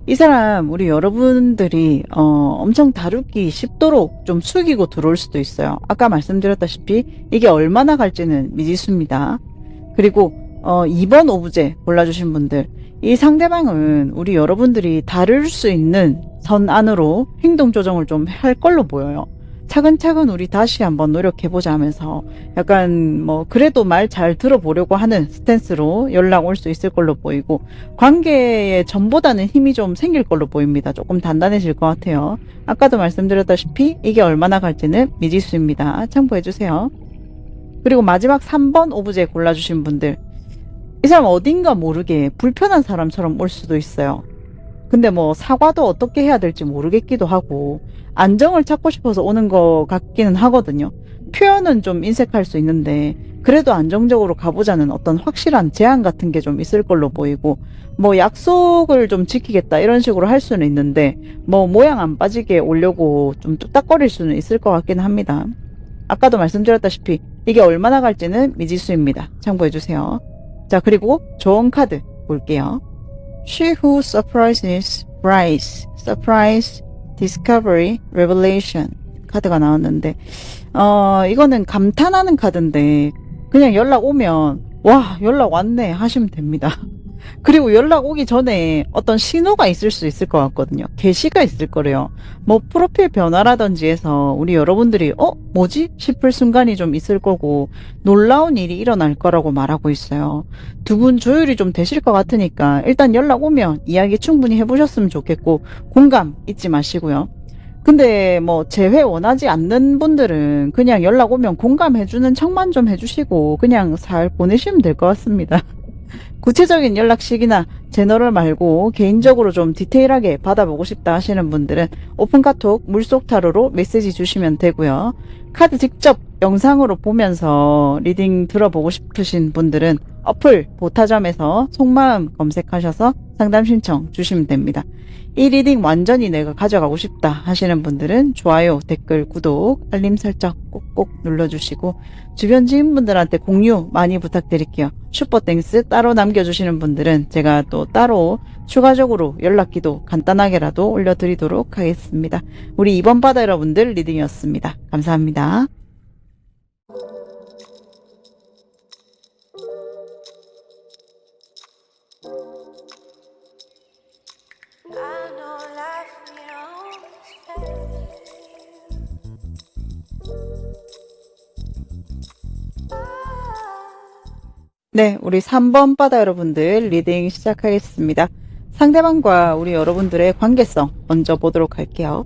이 사람 우리 여러분들이 엄청 다루기 쉽도록 좀 숙이고 들어올 수도 있어요. 아까 말씀드렸다시피 이게 얼마나 갈지는 미지수입니다. 그리고 2번 오브제 골라주신 분들, 이 상대방은 우리 여러분들이 다룰 수 있는 선 안으로 행동 조정을 좀 할 걸로 보여요. 차근차근 우리 다시 한번 노력해보자 하면서 약간 뭐 그래도 말 잘 들어보려고 하는 스탠스로 연락 올 수 있을 걸로 보이고 관계에 전보다는 힘이 좀 생길 걸로 보입니다. 조금 단단해질 것 같아요. 아까도 말씀드렸다시피 이게 얼마나 갈지는 미지수입니다. 참고해주세요. 그리고 마지막 3번 오브제 골라주신 분들, 이 사람 어딘가 모르게 불편한 사람처럼 올 수도 있어요. 근데 뭐 사과도 어떻게 해야 될지 모르겠기도 하고 안정을 찾고 싶어서 오는 것 같기는 하거든요. 표현은 좀 인색할 수 있는데 그래도 안정적으로 가보자는 어떤 확실한 제안 같은 게 좀 있을 걸로 보이고 뭐 약속을 좀 지키겠다 이런 식으로 할 수는 있는데 뭐 모양 안 빠지게 오려고 좀 뚝딱거릴 수는 있을 것 같긴 합니다. 아까도 말씀드렸다시피 이게 얼마나 갈지는 미지수입니다. 참고해주세요. 자, 그리고 좋은 카드 볼게요. She who surprises, rise, surprise, discovery, revelation 카드가 나왔는데 이거는 감탄하는 카드인데 그냥 연락 오면 와, 연락 왔네 하시면 됩니다. 그리고 연락 오기 전에 어떤 신호가 있을 수 있을 것 같거든요. 게시가 있을 거래요. 뭐 프로필 변화라든지 해서 우리 여러분들이 뭐지? 싶을 순간이 좀 있을 거고 놀라운 일이 일어날 거라고 말하고 있어요. 두 분 조율이 좀 되실 것 같으니까 일단 연락 오면 이야기 충분히 해보셨으면 좋겠고 공감 잊지 마시고요. 근데 뭐 재회 원하지 않는 분들은 그냥 연락 오면 공감해주는 척만 좀 해주시고 그냥 잘 보내시면 될 것 같습니다. 구체적인 연락식이나 제너럴 말고 개인적으로 좀 디테일하게 받아보고 싶다 하시는 분들은 오픈카톡 물속타로로 메시지 주시면 되고요. 카드 직접 영상으로 보면서 리딩 들어보고 싶으신 분들은 어플 보타점에서 속마음 검색하셔서 상담 신청 주시면 됩니다. 이 리딩 완전히 내가 가져가고 싶다 하시는 분들은 좋아요, 댓글, 구독, 알림 설정 꼭꼭 눌러주시고 주변 지인분들한테 공유 많이 부탁드릴게요. 슈퍼땡스 따로 남겨주시는 분들은 제가 또 따로 추가적으로 연락기도 간단하게라도 올려드리도록 하겠습니다. 우리 이번 바다 여러분들 리딩이었습니다. 감사합니다. I know life beyond 네, 우리 3번 바다 여러분들 리딩 시작하겠습니다. 상대방과 우리 여러분들의 관계성 먼저 보도록 할게요.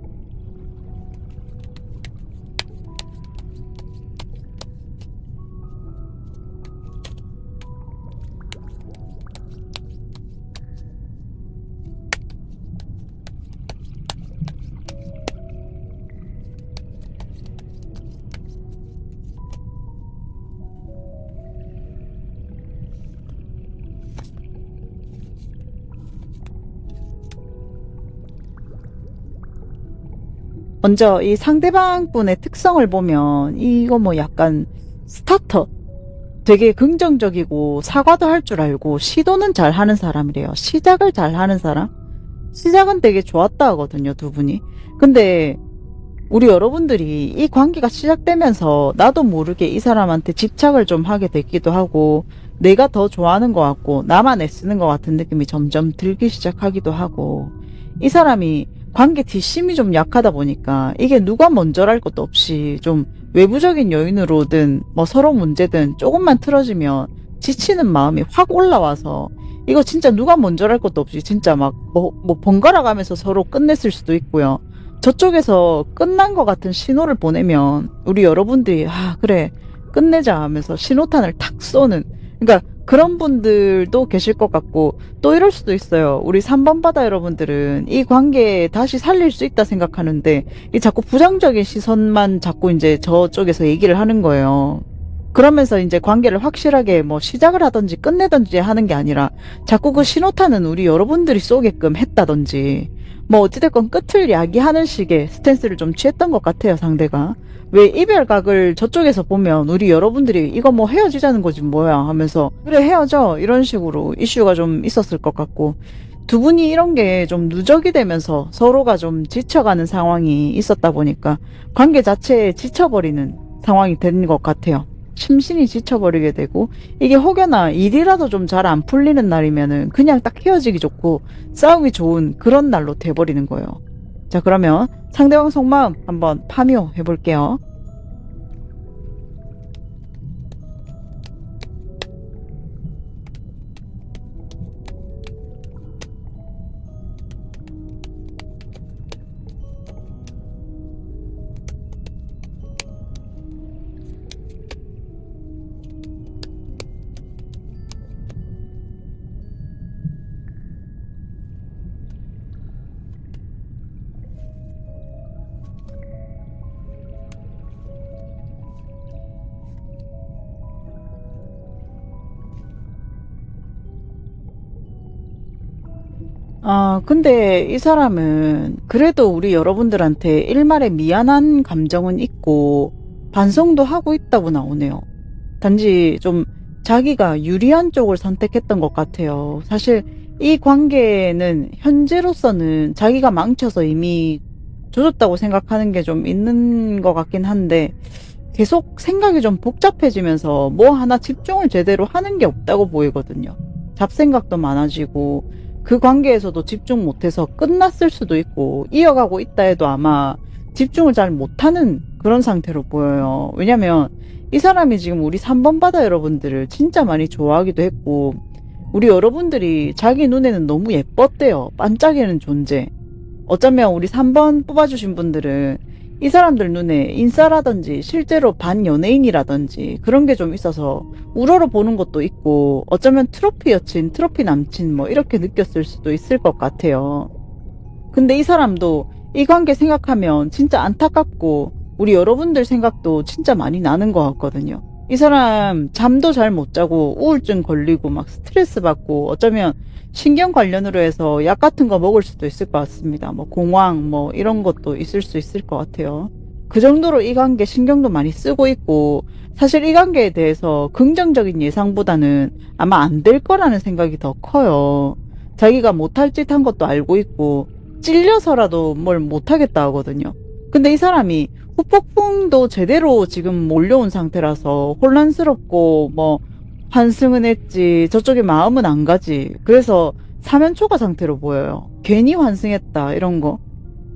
먼저 이 상대방 분의 특성을 보면 이거 뭐 약간 스타터, 되게 긍정적이고 사과도 할 줄 알고 시도는 잘 하는 사람이래요. 시작을 잘 하는 사람? 시작은 되게 좋았다 하거든요, 두 분이. 근데 우리 여러분들이 이 관계가 시작되면서 나도 모르게 이 사람한테 집착을 좀 하게 되기도 하고 내가 더 좋아하는 것 같고 나만 애쓰는 것 같은 느낌이 점점 들기 시작하기도 하고 이 사람이 관계 뒷심이 좀 약하다 보니까 이게 누가 먼저랄 것도 없이 좀 외부적인 요인으로든 뭐 서로 문제든 조금만 틀어지면 지치는 마음이 확 올라와서 이거 진짜 누가 먼저랄 것도 없이 진짜 막 뭐 번갈아 가면서 서로 끝냈을 수도 있고요. 저쪽에서 끝난 것 같은 신호를 보내면 우리 여러분들이 그래 끝내자 하면서 신호탄을 탁 쏘는 그러니까 그런 분들도 계실 것 같고 또 이럴 수도 있어요. 우리 3번 바다 여러분들은 이 관계 다시 살릴 수 있다 생각하는데 이 자꾸 부정적인 시선만 자꾸 이제 저쪽에서 얘기를 하는 거예요. 그러면서 이제 관계를 확실하게 뭐 시작을 하든지 끝내든지 하는 게 아니라 자꾸 그 신호탄은 우리 여러분들이 쏘게끔 했다든지 뭐 어찌됐건 끝을 야기하는 식의 스탠스를 좀 취했던 것 같아요, 상대가. 왜 이별각을 저쪽에서 보면 우리 여러분들이 이거 뭐 헤어지자는 거지 뭐야 하면서 그래 헤어져 이런 식으로 이슈가 좀 있었을 것 같고 두 분이 이런 게 좀 누적이 되면서 서로가 좀 지쳐가는 상황이 있었다 보니까 관계 자체에 지쳐버리는 상황이 된 것 같아요. 심신이 지쳐버리게 되고 이게 혹여나 일이라도 좀 잘 안 풀리는 날이면은 그냥 딱 헤어지기 좋고 싸우기 좋은 그런 날로 돼버리는 거예요. 자, 그러면 상대방 속마음 한번 파묘해 볼게요. 근데 이 사람은 그래도 우리 여러분들한테 일말의 미안한 감정은 있고 반성도 하고 있다고 나오네요. 단지 좀 자기가 유리한 쪽을 선택했던 것 같아요. 사실 이 관계는 현재로서는 자기가 망쳐서 이미 조졌다고 생각하는 게 좀 있는 것 같긴 한데 계속 생각이 좀 복잡해지면서 뭐 하나 집중을 제대로 하는 게 없다고 보이거든요. 잡생각도 많아지고 그 관계에서도 집중 못해서 끝났을 수도 있고 이어가고 있다 해도 아마 집중을 잘 못하는 그런 상태로 보여요. 왜냐면 이 사람이 지금 우리 3번 바다 여러분들을 진짜 많이 좋아하기도 했고 우리 여러분들이 자기 눈에는 너무 예뻤대요. 반짝이는 존재. 어쩌면 우리 3번 뽑아주신 분들은 이 사람들 눈에 인싸라든지 실제로 반연예인이라든지 그런 게 좀 있어서 우러러 보는 것도 있고 어쩌면 트로피 여친, 트로피 남친 뭐 이렇게 느꼈을 수도 있을 것 같아요. 근데 이 사람도 이 관계 생각하면 진짜 안타깝고 우리 여러분들 생각도 진짜 많이 나는 것 같거든요. 이 사람 잠도 잘 못 자고 우울증 걸리고 막 스트레스 받고 어쩌면 신경 관련으로 해서 약 같은 거 먹을 수도 있을 것 같습니다. 뭐 공황 뭐 이런 것도 있을 수 있을 것 같아요. 그 정도로 이 관계 신경도 많이 쓰고 있고 사실 이 관계에 대해서 긍정적인 예상보다는 아마 안 될 거라는 생각이 더 커요. 자기가 못할 짓 한 것도 알고 있고 찔려서라도 뭘 못하겠다 하거든요. 근데 이 사람이 후폭풍도 제대로 지금 몰려온 상태라서 혼란스럽고 뭐 환승은 했지 저쪽에 마음은 안 가지. 그래서 사면초가 상태로 보여요. 괜히 환승했다 이런 거.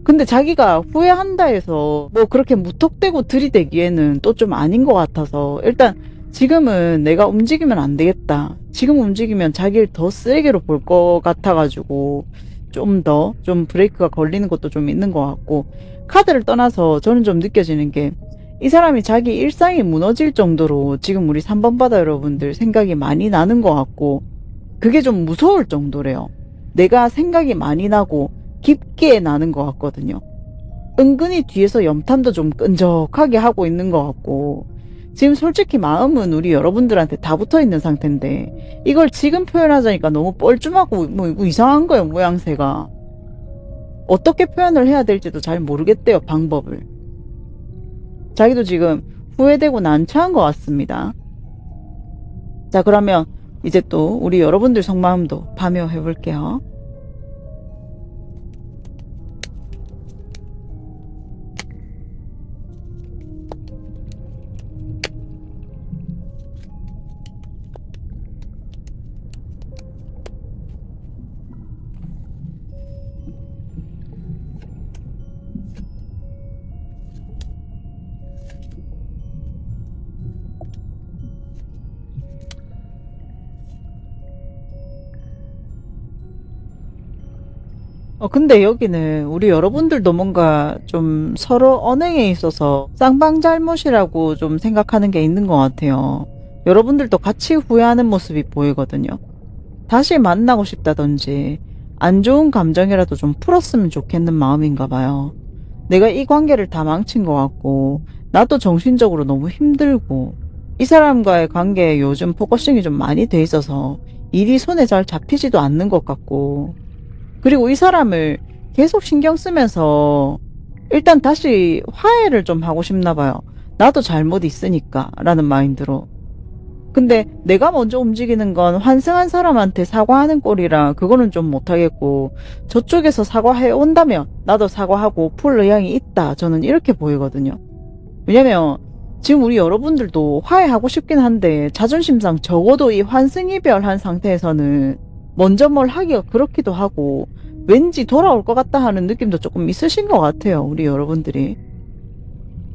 근데 자기가 후회한다 해서 뭐 그렇게 무턱대고 들이대기에는 또 좀 아닌 것 같아서 일단 지금은 내가 움직이면 안 되겠다. 지금 움직이면 자기를 더 쓰레기로 볼 것 같아가지고 좀 더 좀 브레이크가 걸리는 것도 좀 있는 것 같고 카드를 떠나서 저는 좀 느껴지는 게 이 사람이 자기 일상이 무너질 정도로 지금 우리 3번 바다 여러분들 생각이 많이 나는 것 같고 그게 좀 무서울 정도래요. 내가 생각이 많이 나고 깊게 나는 것 같거든요. 은근히 뒤에서 염탐도 좀 끈적하게 하고 있는 것 같고 지금 솔직히 마음은 우리 여러분들한테 다 붙어 있는 상태인데 이걸 지금 표현하자니까 너무 뻘쭘하고 뭐 이상한 거예요, 모양새가. 어떻게 표현을 해야 될지도 잘 모르겠대요, 방법을. 자기도 지금 후회되고 난처한 것 같습니다. 자, 그러면 이제 또 우리 여러분들 속마음도 파묘해 볼게요. 근데 여기는 우리 여러분들도 뭔가 좀 서로 언행에 있어서 쌍방 잘못이라고 좀 생각하는 게 있는 것 같아요. 여러분들도 같이 후회하는 모습이 보이거든요. 다시 만나고 싶다든지 안 좋은 감정이라도 좀 풀었으면 좋겠는 마음인가 봐요. 내가 이 관계를 다 망친 것 같고 나도 정신적으로 너무 힘들고 이 사람과의 관계에 요즘 포커싱이 좀 많이 돼 있어서 일이 손에 잘 잡히지도 않는 것 같고 그리고 이 사람을 계속 신경 쓰면서 일단 다시 화해를 좀 하고 싶나 봐요. 나도 잘못 있으니까 라는 마인드로. 근데 내가 먼저 움직이는 건 환승한 사람한테 사과하는 꼴이라 그거는 좀 못하겠고 저쪽에서 사과해 온다면 나도 사과하고 풀 의향이 있다. 저는 이렇게 보이거든요. 왜냐면 지금 우리 여러분들도 화해하고 싶긴 한데 자존심상 적어도 이 환승 이별한 상태에서는 먼저 뭘 하기가 그렇기도 하고 왠지 돌아올 것 같다 하는 느낌도 조금 있으신 것 같아요. 우리 여러분들이.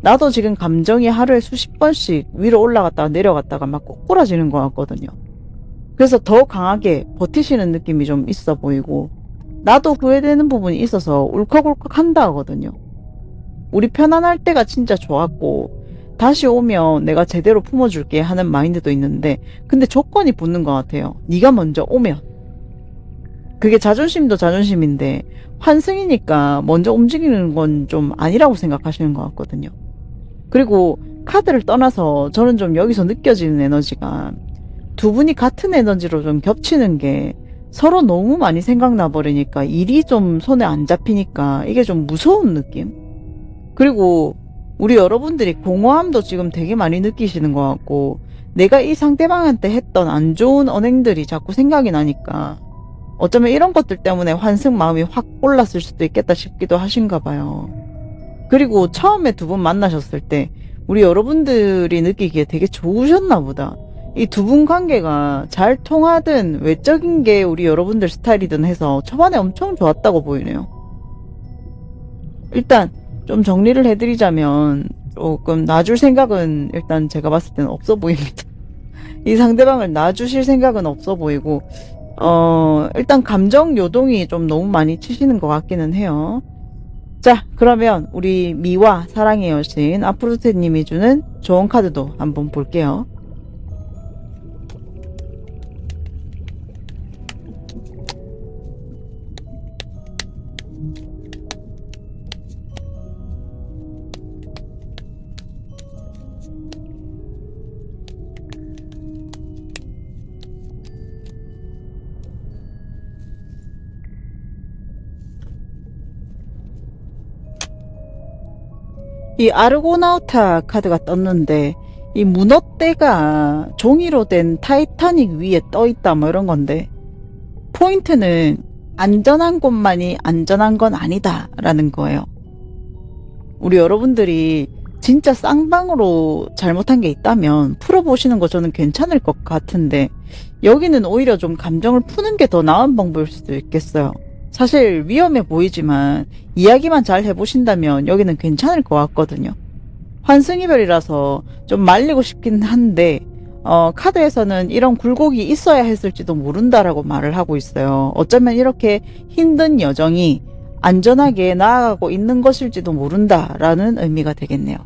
나도 지금 감정이 하루에 수십 번씩 위로 올라갔다가 내려갔다가 막 꼬꾸라지는 것 같거든요. 그래서 더 강하게 버티시는 느낌이 좀 있어 보이고 나도 후회되는 부분이 있어서 울컥울컥 한다 하거든요. 우리 편안할 때가 진짜 좋았고 다시 오면 내가 제대로 품어줄게 하는 마인드도 있는데 근데 조건이 붙는 것 같아요. 네가 먼저 오면. 그게 자존심도 자존심인데 환승이니까 먼저 움직이는 건 좀 아니라고 생각하시는 것 같거든요. 그리고 카드를 떠나서 저는 좀 여기서 느껴지는 에너지가 두 분이 같은 에너지로 좀 겹치는 게 서로 너무 많이 생각나 버리니까 일이 좀 손에 안 잡히니까 이게 좀 무서운 느낌? 그리고 우리 여러분들이 공허함도 지금 되게 많이 느끼시는 것 같고 내가 이 상대방한테 했던 안 좋은 언행들이 자꾸 생각이 나니까 어쩌면 이런 것들 때문에 환승 마음이 확 올랐을 수도 있겠다 싶기도 하신가 봐요. 그리고 처음에 두 분 만나셨을 때 우리 여러분들이 느끼기에 되게 좋으셨나 보다. 이 두 분 관계가 잘 통하든 외적인 게 우리 여러분들 스타일이든 해서 초반에 엄청 좋았다고 보이네요. 일단 좀 정리를 해드리자면 조금 놔줄 생각은 일단 제가 봤을 때는 없어 보입니다. 이 상대방을 놔주실 생각은 없어 보이고 일단 감정 요동이 좀 너무 많이 치시는 것 같기는 해요. 자, 그러면 우리 미와 사랑의 여신 아프로테님이 주는 좋은 카드도 한번 볼게요. 이 아르고나우타 카드가 떴는데 이 문어떼가 종이로 된 타이타닉 위에 떠 있다 뭐 이런 건데 포인트는 안전한 곳만이 안전한 건 아니다 라는 거예요. 우리 여러분들이 진짜 쌍방으로 잘못한 게 있다면 풀어보시는 거 저는 괜찮을 것 같은데 여기는 오히려 좀 감정을 푸는 게 더 나은 방법일 수도 있겠어요. 사실 위험해 보이지만 이야기만 잘 해보신다면 여기는 괜찮을 것 같거든요. 환승이별이라서 좀 말리고 싶긴 한데 카드에서는 이런 굴곡이 있어야 했을지도 모른다라고 말을 하고 있어요. 어쩌면 이렇게 힘든 여정이 안전하게 나아가고 있는 것일지도 모른다라는 의미가 되겠네요.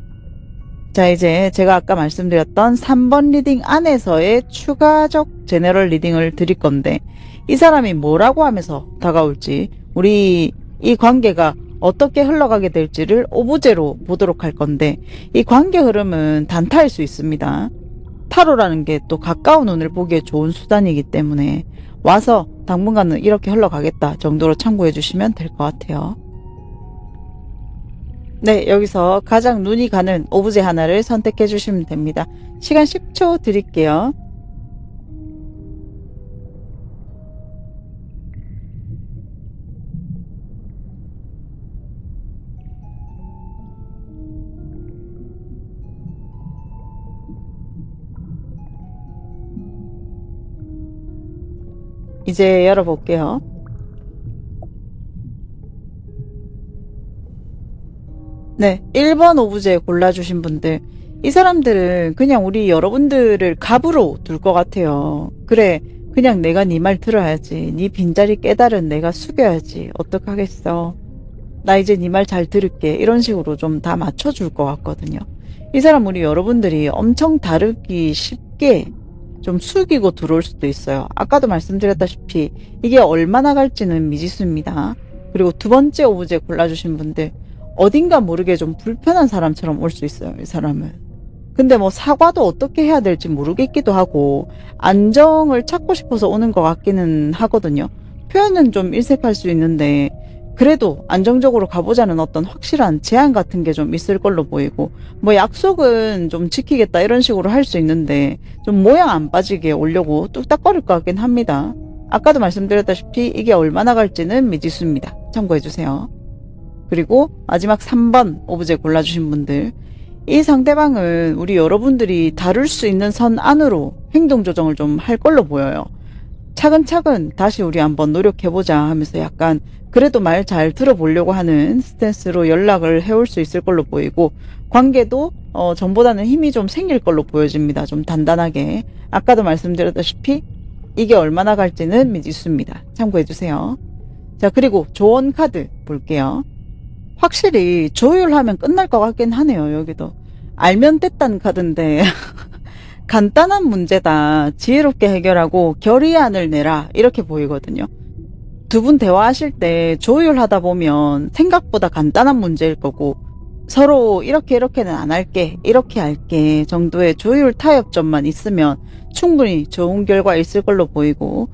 자, 이제 제가 아까 말씀드렸던 3번 리딩 안에서의 추가적 제너럴 리딩을 드릴 건데 이 사람이 뭐라고 하면서 다가올지 우리 이 관계가 어떻게 흘러가게 될지를 오브제로 보도록 할 건데 이 관계 흐름은 단타일 수 있습니다. 타로라는 게 또 가까운 운을 보기에 좋은 수단이기 때문에 와서 당분간은 이렇게 흘러가겠다 정도로 참고해 주시면 될 것 같아요. 네, 여기서 가장 눈이 가는 오브제 하나를 선택해 주시면 됩니다. 시간 10초 드릴게요. 이제 열어볼게요. 네, 1번 오브제 골라주신 분들 이 사람들은 그냥 우리 여러분들을 갑으로 둘 것 같아요. 그래, 그냥 내가 네 말 들어야지. 네 빈자리 깨달은 내가 숙여야지. 어떡하겠어. 나 이제 네 말 잘 들을게. 이런 식으로 좀 다 맞춰줄 것 같거든요. 이 사람 우리 여러분들이 엄청 다루기 쉽게 좀 숙이고 들어올 수도 있어요. 아까도 말씀드렸다시피 이게 얼마나 갈지는 미지수입니다. 그리고 두 번째 오브제 골라주신 분들 어딘가 모르게 좀 불편한 사람처럼 올 수 있어요. 이 사람은. 근데 뭐 사과도 어떻게 해야 될지 모르겠기도 하고 안정을 찾고 싶어서 오는 것 같기는 하거든요. 표현은 좀 일색할 수 있는데 그래도 안정적으로 가보자는 어떤 확실한 제한 같은 게 좀 있을 걸로 보이고 뭐 약속은 좀 지키겠다 이런 식으로 할 수 있는데 좀 모양 안 빠지게 오려고 뚝딱거릴 것 같긴 합니다. 아까도 말씀드렸다시피 이게 얼마나 갈지는 미지수입니다. 참고해주세요. 그리고 마지막 3번 오브제 골라주신 분들 이 상대방은 우리 여러분들이 다룰 수 있는 선 안으로 행동 조정을 좀 할 걸로 보여요. 차근차근 다시 우리 한번 노력해보자 하면서 약간 그래도 말 잘 들어보려고 하는 스탠스로 연락을 해올 수 있을 걸로 보이고 관계도 전보다는 힘이 좀 생길 걸로 보여집니다. 좀 단단하게. 아까도 말씀드렸다시피 이게 얼마나 갈지는 미지수입니다. 참고해주세요. 자, 그리고 조언 카드 볼게요. 확실히 조율하면 끝날 것 같긴 하네요. 여기도 알면 됐다는 카드인데 간단한 문제다. 지혜롭게 해결하고 결의안을 내라. 이렇게 보이거든요. 두 분 대화하실 때 조율하다 보면 생각보다 간단한 문제일 거고 서로 이렇게는 안 할게 이렇게 할게 정도의 조율 타협점만 있으면 충분히 좋은 결과 있을 걸로 보이고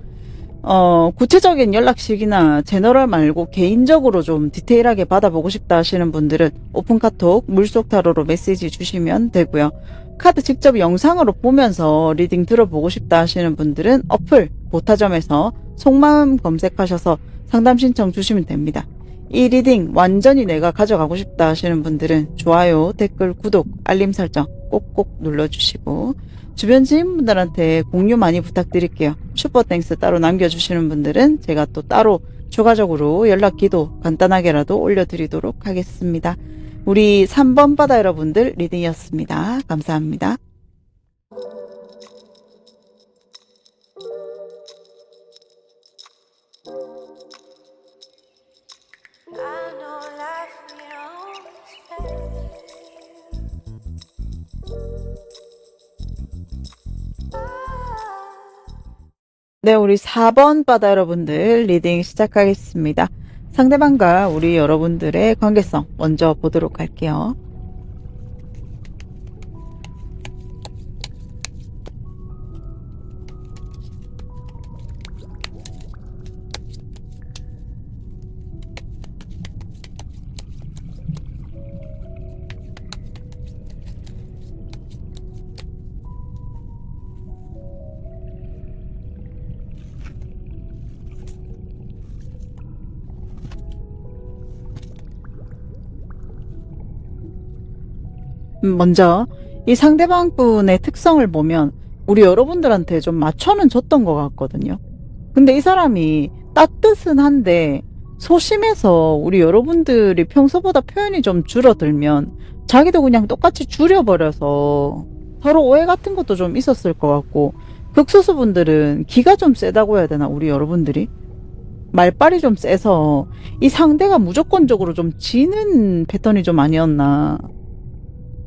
구체적인 연락식이나 제너럴 말고 개인적으로 좀 디테일하게 받아보고 싶다 하시는 분들은 오픈카톡 물속 타로로 메시지 주시면 되고요. 카드 직접 영상으로 보면서 리딩 들어보고 싶다 하시는 분들은 어플 보타점에서 속마음 검색하셔서 상담 신청 주시면 됩니다. 이 리딩 완전히 내가 가져가고 싶다 하시는 분들은 좋아요, 댓글, 구독, 알림 설정 꼭꼭 눌러주시고 주변 지인분들한테 공유 많이 부탁드릴게요. 슈퍼땡스 따로 남겨주시는 분들은 제가 또 따로 추가적으로 연락기도 간단하게라도 올려드리도록 하겠습니다. 우리 3번 바다 여러분들 리딩이었습니다. 감사합니다. I know life beyond 네, 우리 4번 바다 여러분들 리딩 시작하겠습니다. 상대방과 우리 여러분들의 관계성 먼저 보도록 할게요. 먼저 이 상대방 분의 특성을 보면 우리 여러분들한테 좀 맞춰는 줬던 것 같거든요. 근데 이 사람이 따뜻은 한데 소심해서 우리 여러분들이 평소보다 표현이 좀 줄어들면 자기도 그냥 똑같이 줄여버려서 서로 오해 같은 것도 좀 있었을 것 같고 극소수 분들은 기가 좀 세다고 해야 되나 우리 여러분들이 말빨이 좀 세서 이 상대가 무조건적으로 좀 지는 패턴이 좀 아니었나.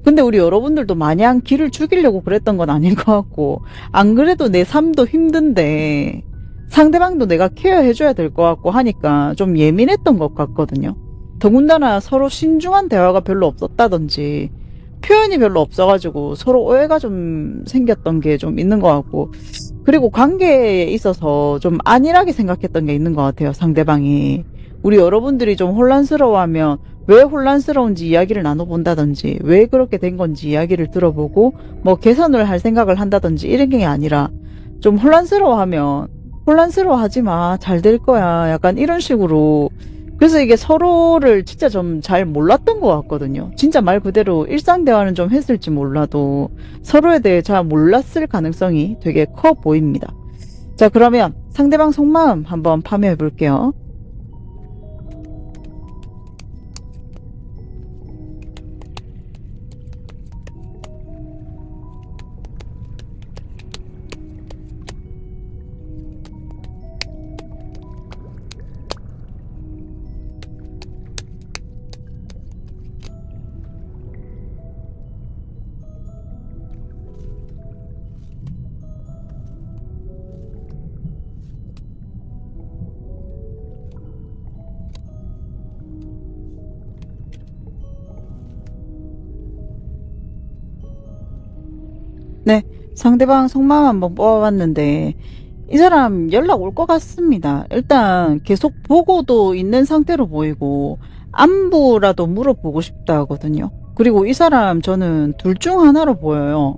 근데 우리 여러분들도 마냥 기를 죽이려고 그랬던 건 아닌 것 같고 안 그래도 내 삶도 힘든데 상대방도 내가 케어해줘야 될 것 같고 하니까 좀 예민했던 것 같거든요. 더군다나 서로 신중한 대화가 별로 없었다든지 표현이 별로 없어가지고 서로 오해가 좀 생겼던 게 좀 있는 것 같고 그리고 관계에 있어서 좀 안일하게 생각했던 게 있는 것 같아요. 상대방이 우리 여러분들이 좀 혼란스러워하면 왜 혼란스러운지 이야기를 나눠본다든지 왜 그렇게 된 건지 이야기를 들어보고 뭐 개선을 할 생각을 한다든지 이런 게 아니라 좀 혼란스러워하면 혼란스러워하지 마. 잘 될 거야. 약간 이런 식으로. 그래서 이게 서로를 진짜 좀 잘 몰랐던 것 같거든요. 진짜 말 그대로 일상 대화는 좀 했을지 몰라도 서로에 대해 잘 몰랐을 가능성이 되게 커 보입니다. 자, 그러면 상대방 속마음 한번 파묘해 볼게요. 네, 상대방 속마음 한번 뽑아봤는데 이 사람 연락 올 것 같습니다. 일단 계속 보고도 있는 상태로 보이고 안부라도 물어보고 싶다 하거든요. 그리고 이 사람 저는 둘 중 하나로 보여요.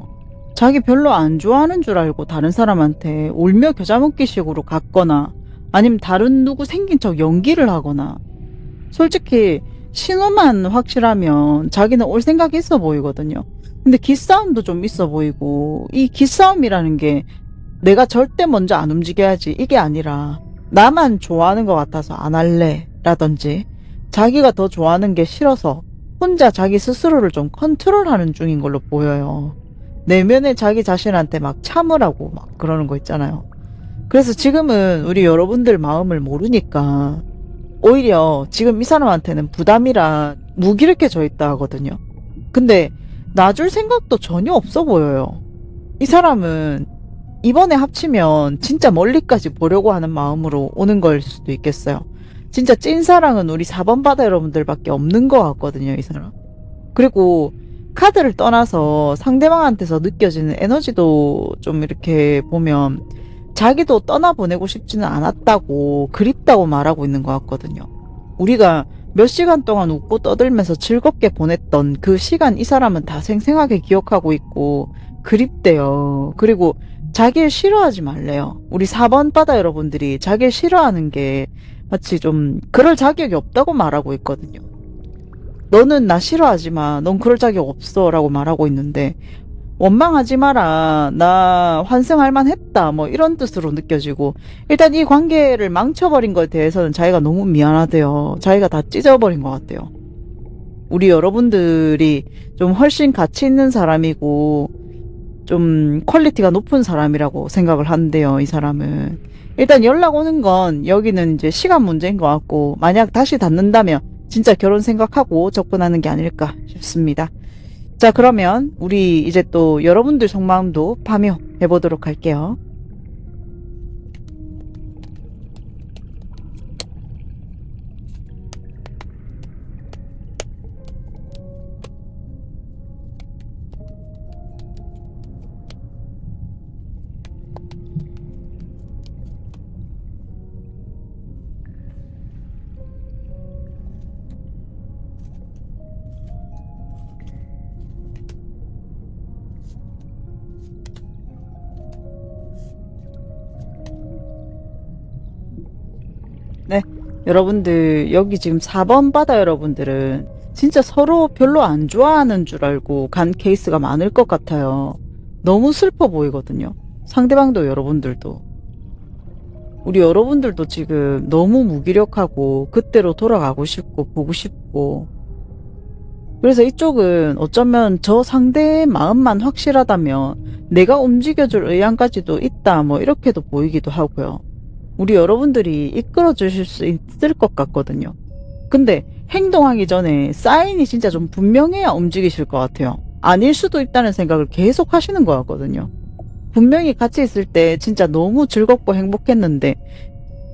자기 별로 안 좋아하는 줄 알고 다른 사람한테 울며 겨자 먹기 식으로 갔거나 아니면 다른 누구 생긴 척 연기를 하거나 솔직히 신호만 확실하면 자기는 올 생각이 있어 보이거든요. 근데 기싸움도 좀 있어 보이고 이 기싸움이라는 게 내가 절대 먼저 안 움직여야지 이게 아니라 나만 좋아하는 것 같아서 안 할래 라든지 자기가 더 좋아하는 게 싫어서 혼자 자기 스스로를 좀 컨트롤하는 중인 걸로 보여요. 내면에 자기 자신한테 막 참으라고 막 그러는 거 있잖아요. 그래서 지금은 우리 여러분들 마음을 모르니까 오히려 지금 이 사람한테는 부담이라 무기력해져 있다 하거든요. 근데 놔줄 생각도 전혀 없어 보여요. 이 사람은 이번에 합치면 진짜 멀리까지 보려고 하는 마음으로 오는 걸 수도 있겠어요. 진짜 찐사랑은 우리 4번 바다 여러분들밖에 없는 것 같거든요, 이 사람. 그리고 카드를 떠나서 상대방한테서 느껴지는 에너지도 좀 이렇게 보면 자기도 떠나보내고 싶지는 않았다고 그립다고 말하고 있는 것 같거든요. 우리가 몇 시간 동안 웃고 떠들면서 즐겁게 보냈던 그 시간 이 사람은 다 생생하게 기억하고 있고 그립대요. 그리고 자기를 싫어하지 말래요. 우리 4번 바다 여러분들이 자기를 싫어하는 게 마치 좀 그럴 자격이 없다고 말하고 있거든요. 너는 나 싫어하지 마. 넌 그럴 자격 없어. 라고 말하고 있는데 원망하지 마라. 나 환승할 만했다. 뭐 이런 뜻으로 느껴지고 일단 이 관계를 망쳐버린 것에 대해서는 자기가 너무 미안하대요. 자기가 다 찢어버린 것 같대요. 우리 여러분들이 좀 훨씬 가치 있는 사람이고 좀 퀄리티가 높은 사람이라고 생각을 한대요. 이 사람은. 일단 연락 오는 건 여기는 이제 시간 문제인 것 같고 만약 다시 닿는다면 진짜 결혼 생각하고 접근하는 게 아닐까 싶습니다. 자, 그러면 우리 이제 또 여러분들 속마음도 파묘해 보도록 할게요. 네, 여러분들 여기 지금 4번 바다 여러분들은 진짜 서로 별로 안 좋아하는 줄 알고 간 케이스가 많을 것 같아요. 너무 슬퍼 보이거든요. 상대방도 여러분들도. 우리 여러분들도 지금 너무 무기력하고 그때로 돌아가고 싶고 보고 싶고 그래서 이쪽은 어쩌면 저 상대의 마음만 확실하다면 내가 움직여줄 의향까지도 있다 뭐 이렇게도 보이기도 하고요. 우리 여러분들이 이끌어 주실 수 있을 것 같거든요. 근데 행동하기 전에 사인이 진짜 좀 분명해야 움직이실 것 같아요. 아닐 수도 있다는 생각을 계속 하시는 것 같거든요. 분명히 같이 있을 때 진짜 너무 즐겁고 행복했는데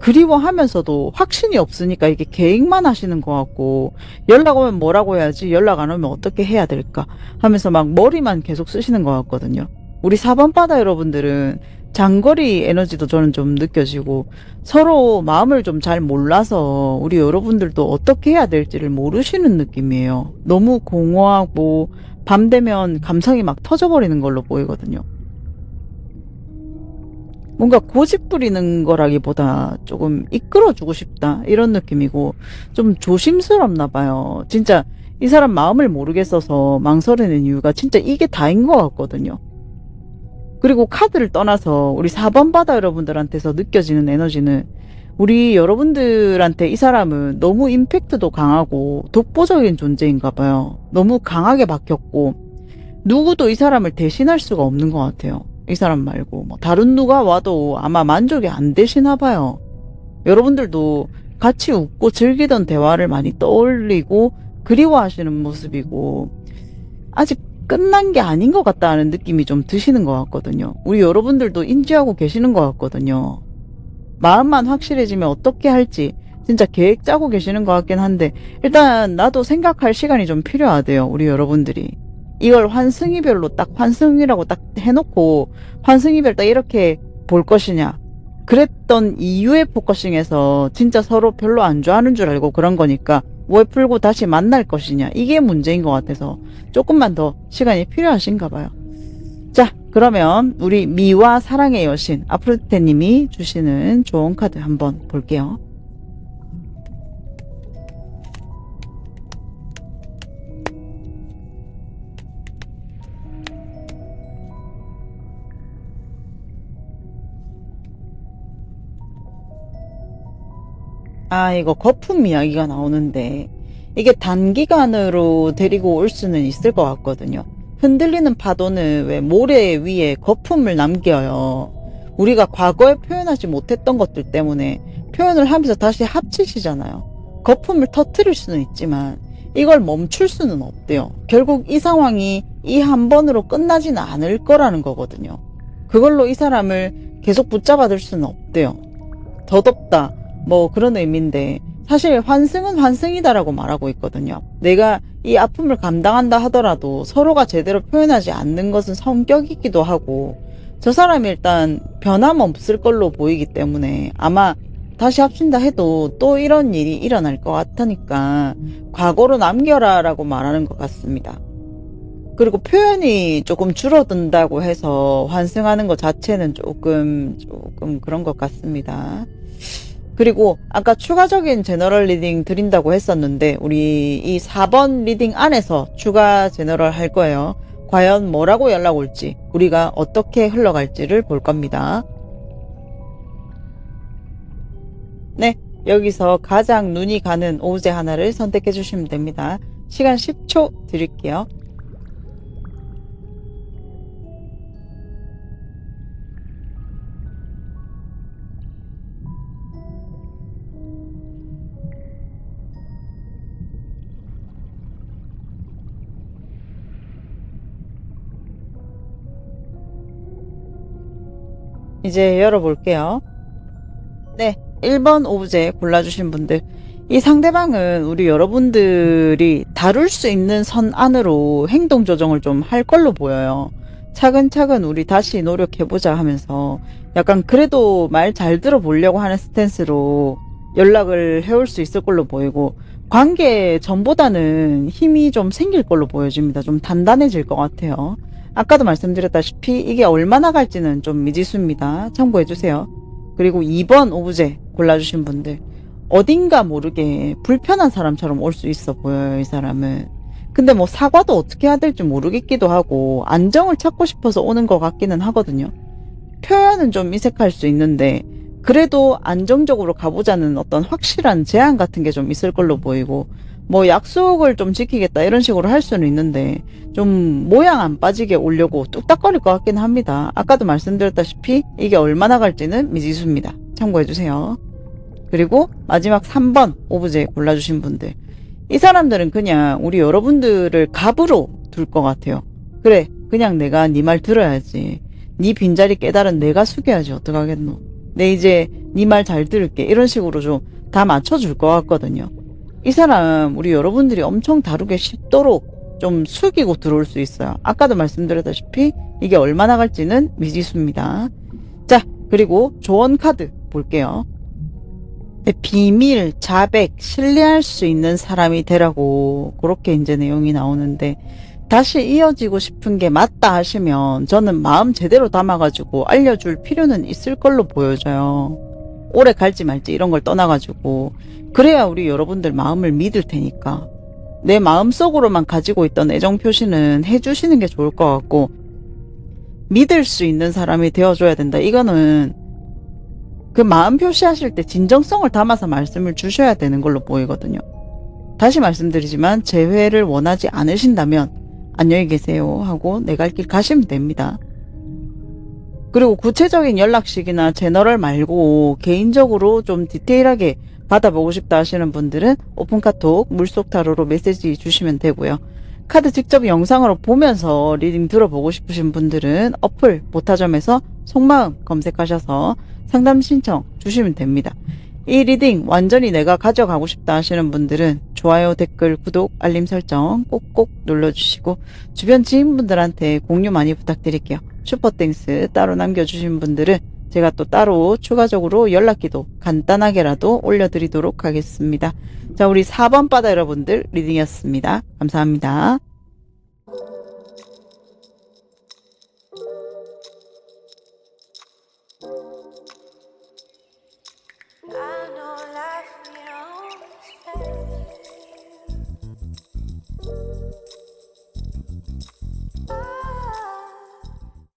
그리워하면서도 확신이 없으니까 이게 계획만 하시는 것 같고 연락 오면 뭐라고 해야지 연락 안 오면 어떻게 해야 될까 하면서 막 머리만 계속 쓰시는 것 같거든요. 우리 4번 바다 여러분들은 장거리 에너지도 저는 좀 느껴지고 서로 마음을 좀 잘 몰라서 우리 여러분들도 어떻게 해야 될지를 모르시는 느낌이에요. 너무 공허하고 밤 되면 감성이 막 터져버리는 걸로 보이거든요. 뭔가 고집 부리는 거라기보다 조금 이끌어주고 싶다 이런 느낌이고 좀 조심스럽나 봐요. 진짜 이 사람 마음을 모르겠어서 망설이는 이유가 진짜 이게 다인 것 같거든요. 그리고 카드를 떠나서 우리 4번 바다 여러분들한테서 느껴지는 에너지는 우리 여러분들한테 이 사람은 너무 임팩트도 강하고 독보적인 존재인가 봐요. 너무 강하게 박혔고 누구도 이 사람을 대신할 수가 없는 것 같아요. 이 사람 말고 뭐 다른 누가 와도 아마 만족이 안 되시나 봐요. 여러분들도 같이 웃고 즐기던 대화를 많이 떠올리고 그리워하시는 모습이고 아직 끝난 게 아닌 것 같다는 느낌이 좀 드시는 것 같거든요. 우리 여러분들도 인지하고 계시는 것 같거든요. 마음만 확실해지면 어떻게 할지 진짜 계획 짜고 계시는 것 같긴 한데 일단 나도 생각할 시간이 좀 필요하대요. 우리 여러분들이. 이걸 환승이별로 딱 환승이라고 딱 해놓고 환승이별 딱 이렇게 볼 것이냐. 그랬던 이유의 포커싱에서 진짜 서로 별로 안 좋아하는 줄 알고 그런 거니까 왜 풀고 다시 만날 것이냐. 이게 문제인 것 같아서 조금만 더 시간이 필요하신가 봐요. 자, 그러면 우리 미와 사랑의 여신 아프로디테님이 주시는 좋은 카드 한번 볼게요. 아, 이거 거품 이야기가 나오는데 이게 단기간으로 데리고 올 수는 있을 것 같거든요. 흔들리는 파도는 왜 모래 위에 거품을 남겨요. 우리가 과거에 표현하지 못했던 것들 때문에 표현을 하면서 다시 합치시잖아요. 거품을 터트릴 수는 있지만 이걸 멈출 수는 없대요. 결국 이 상황이 이 한 번으로 끝나지는 않을 거라는 거거든요. 그걸로 이 사람을 계속 붙잡아둘 수는 없대요. 더덥다. 뭐 그런 의미인데 사실 환승은 환승이다라고 말하고 있거든요. 내가 이 아픔을 감당한다 하더라도 서로가 제대로 표현하지 않는 것은 성격이기도 하고 저 사람이 일단 변함없을 걸로 보이기 때문에 아마 다시 합친다 해도 또 이런 일이 일어날 것 같으니까 과거로 남겨라 라고 말하는 것 같습니다. 그리고 표현이 조금 줄어든다고 해서 환승하는 것 자체는 조금 그런 것 같습니다. 그리고 아까 추가적인 제너럴 리딩 드린다고 했었는데 우리 이 4번 리딩 안에서 추가 제너럴 할 거예요. 과연 뭐라고 연락 올지 우리가 어떻게 흘러갈지를 볼 겁니다. 네, 여기서 가장 눈이 가는 오브제 하나를 선택해 주시면 됩니다. 시간 10초 드릴게요. 이제 열어볼게요. 네, 1번 오브제 골라주신 분들. 이 상대방은 우리 여러분들이 다룰 수 있는 선 안으로 행동 조정을 좀 할 걸로 보여요. 차근차근 우리 다시 노력해보자 하면서 약간 그래도 말 잘 들어보려고 하는 스탠스로 연락을 해올 수 있을 걸로 보이고 관계 전보다는 힘이 좀 생길 걸로 보여집니다. 좀 단단해질 것 같아요. 아까도 말씀드렸다시피 이게 얼마나 갈지는 좀 미지수입니다. 참고해주세요. 그리고 2번 오브제 골라주신 분들 어딘가 모르게 불편한 사람처럼 올 수 있어 보여요. 이 사람은. 근데 뭐 사과도 어떻게 해야 될지 모르겠기도 하고 안정을 찾고 싶어서 오는 것 같기는 하거든요. 표현은 좀 이색할 수 있는데 그래도 안정적으로 가보자는 어떤 확실한 제안 같은 게 좀 있을 걸로 보이고 뭐 약속을 좀 지키겠다 이런 식으로 할 수는 있는데 좀 모양 안 빠지게 오려고 뚝딱거릴 것 같긴 합니다. 아까도 말씀드렸다시피 이게 얼마나 갈지는 미지수입니다. 참고해주세요. 그리고 마지막 3번 오브제 골라주신 분들 이 사람들은 그냥 우리 여러분들을 갑으로 둘 것 같아요. 그래 그냥 내가 네 말 들어야지. 네 빈자리 깨달은 내가 숙여야지 어떡하겠노. 내 이제 네 말 잘 들을게 이런 식으로 좀 다 맞춰줄 것 같거든요. 이 사람 우리 여러분들이 엄청 다루기 쉽도록 좀 숙이고 들어올 수 있어요. 아까도 말씀드렸다시피 이게 얼마나 갈지는 미지수입니다. 자, 그리고 조언 카드 볼게요. 네, 비밀, 자백, 신뢰할 수 있는 사람이 되라고 그렇게 이제 내용이 나오는데 다시 이어지고 싶은 게 맞다 하시면 저는 마음 제대로 담아가지고 알려줄 필요는 있을 걸로 보여져요. 오래 갈지 말지 이런 걸 떠나가지고 그래야 우리 여러분들 마음을 믿을 테니까 내 마음속으로만 가지고 있던 애정 표시는 해주시는 게 좋을 것 같고 믿을 수 있는 사람이 되어줘야 된다. 이거는 그 마음 표시하실 때 진정성을 담아서 말씀을 주셔야 되는 걸로 보이거든요. 다시 말씀드리지만 재회를 원하지 않으신다면 안녕히 계세요 하고 내 갈 길 가시면 됩니다. 그리고 구체적인 연락식이나 제너럴 말고 개인적으로 좀 디테일하게 받아보고 싶다 하시는 분들은 오픈카톡 물속타로로 메시지 주시면 되고요. 카드 직접 영상으로 보면서 리딩 들어보고 싶으신 분들은 어플 보타점에서 속마음 검색하셔서 상담 신청 주시면 됩니다. 이 리딩 완전히 내가 가져가고 싶다 하시는 분들은 좋아요, 댓글, 구독, 알림 설정 꼭꼭 눌러주시고 주변 지인분들한테 공유 많이 부탁드릴게요. 슈퍼땡스 따로 남겨주신 분들은 제가 또 따로 추가적으로 연락기도 간단하게라도 올려드리도록 하겠습니다. 자, 우리 4번 바다 여러분들 리딩이었습니다. 감사합니다.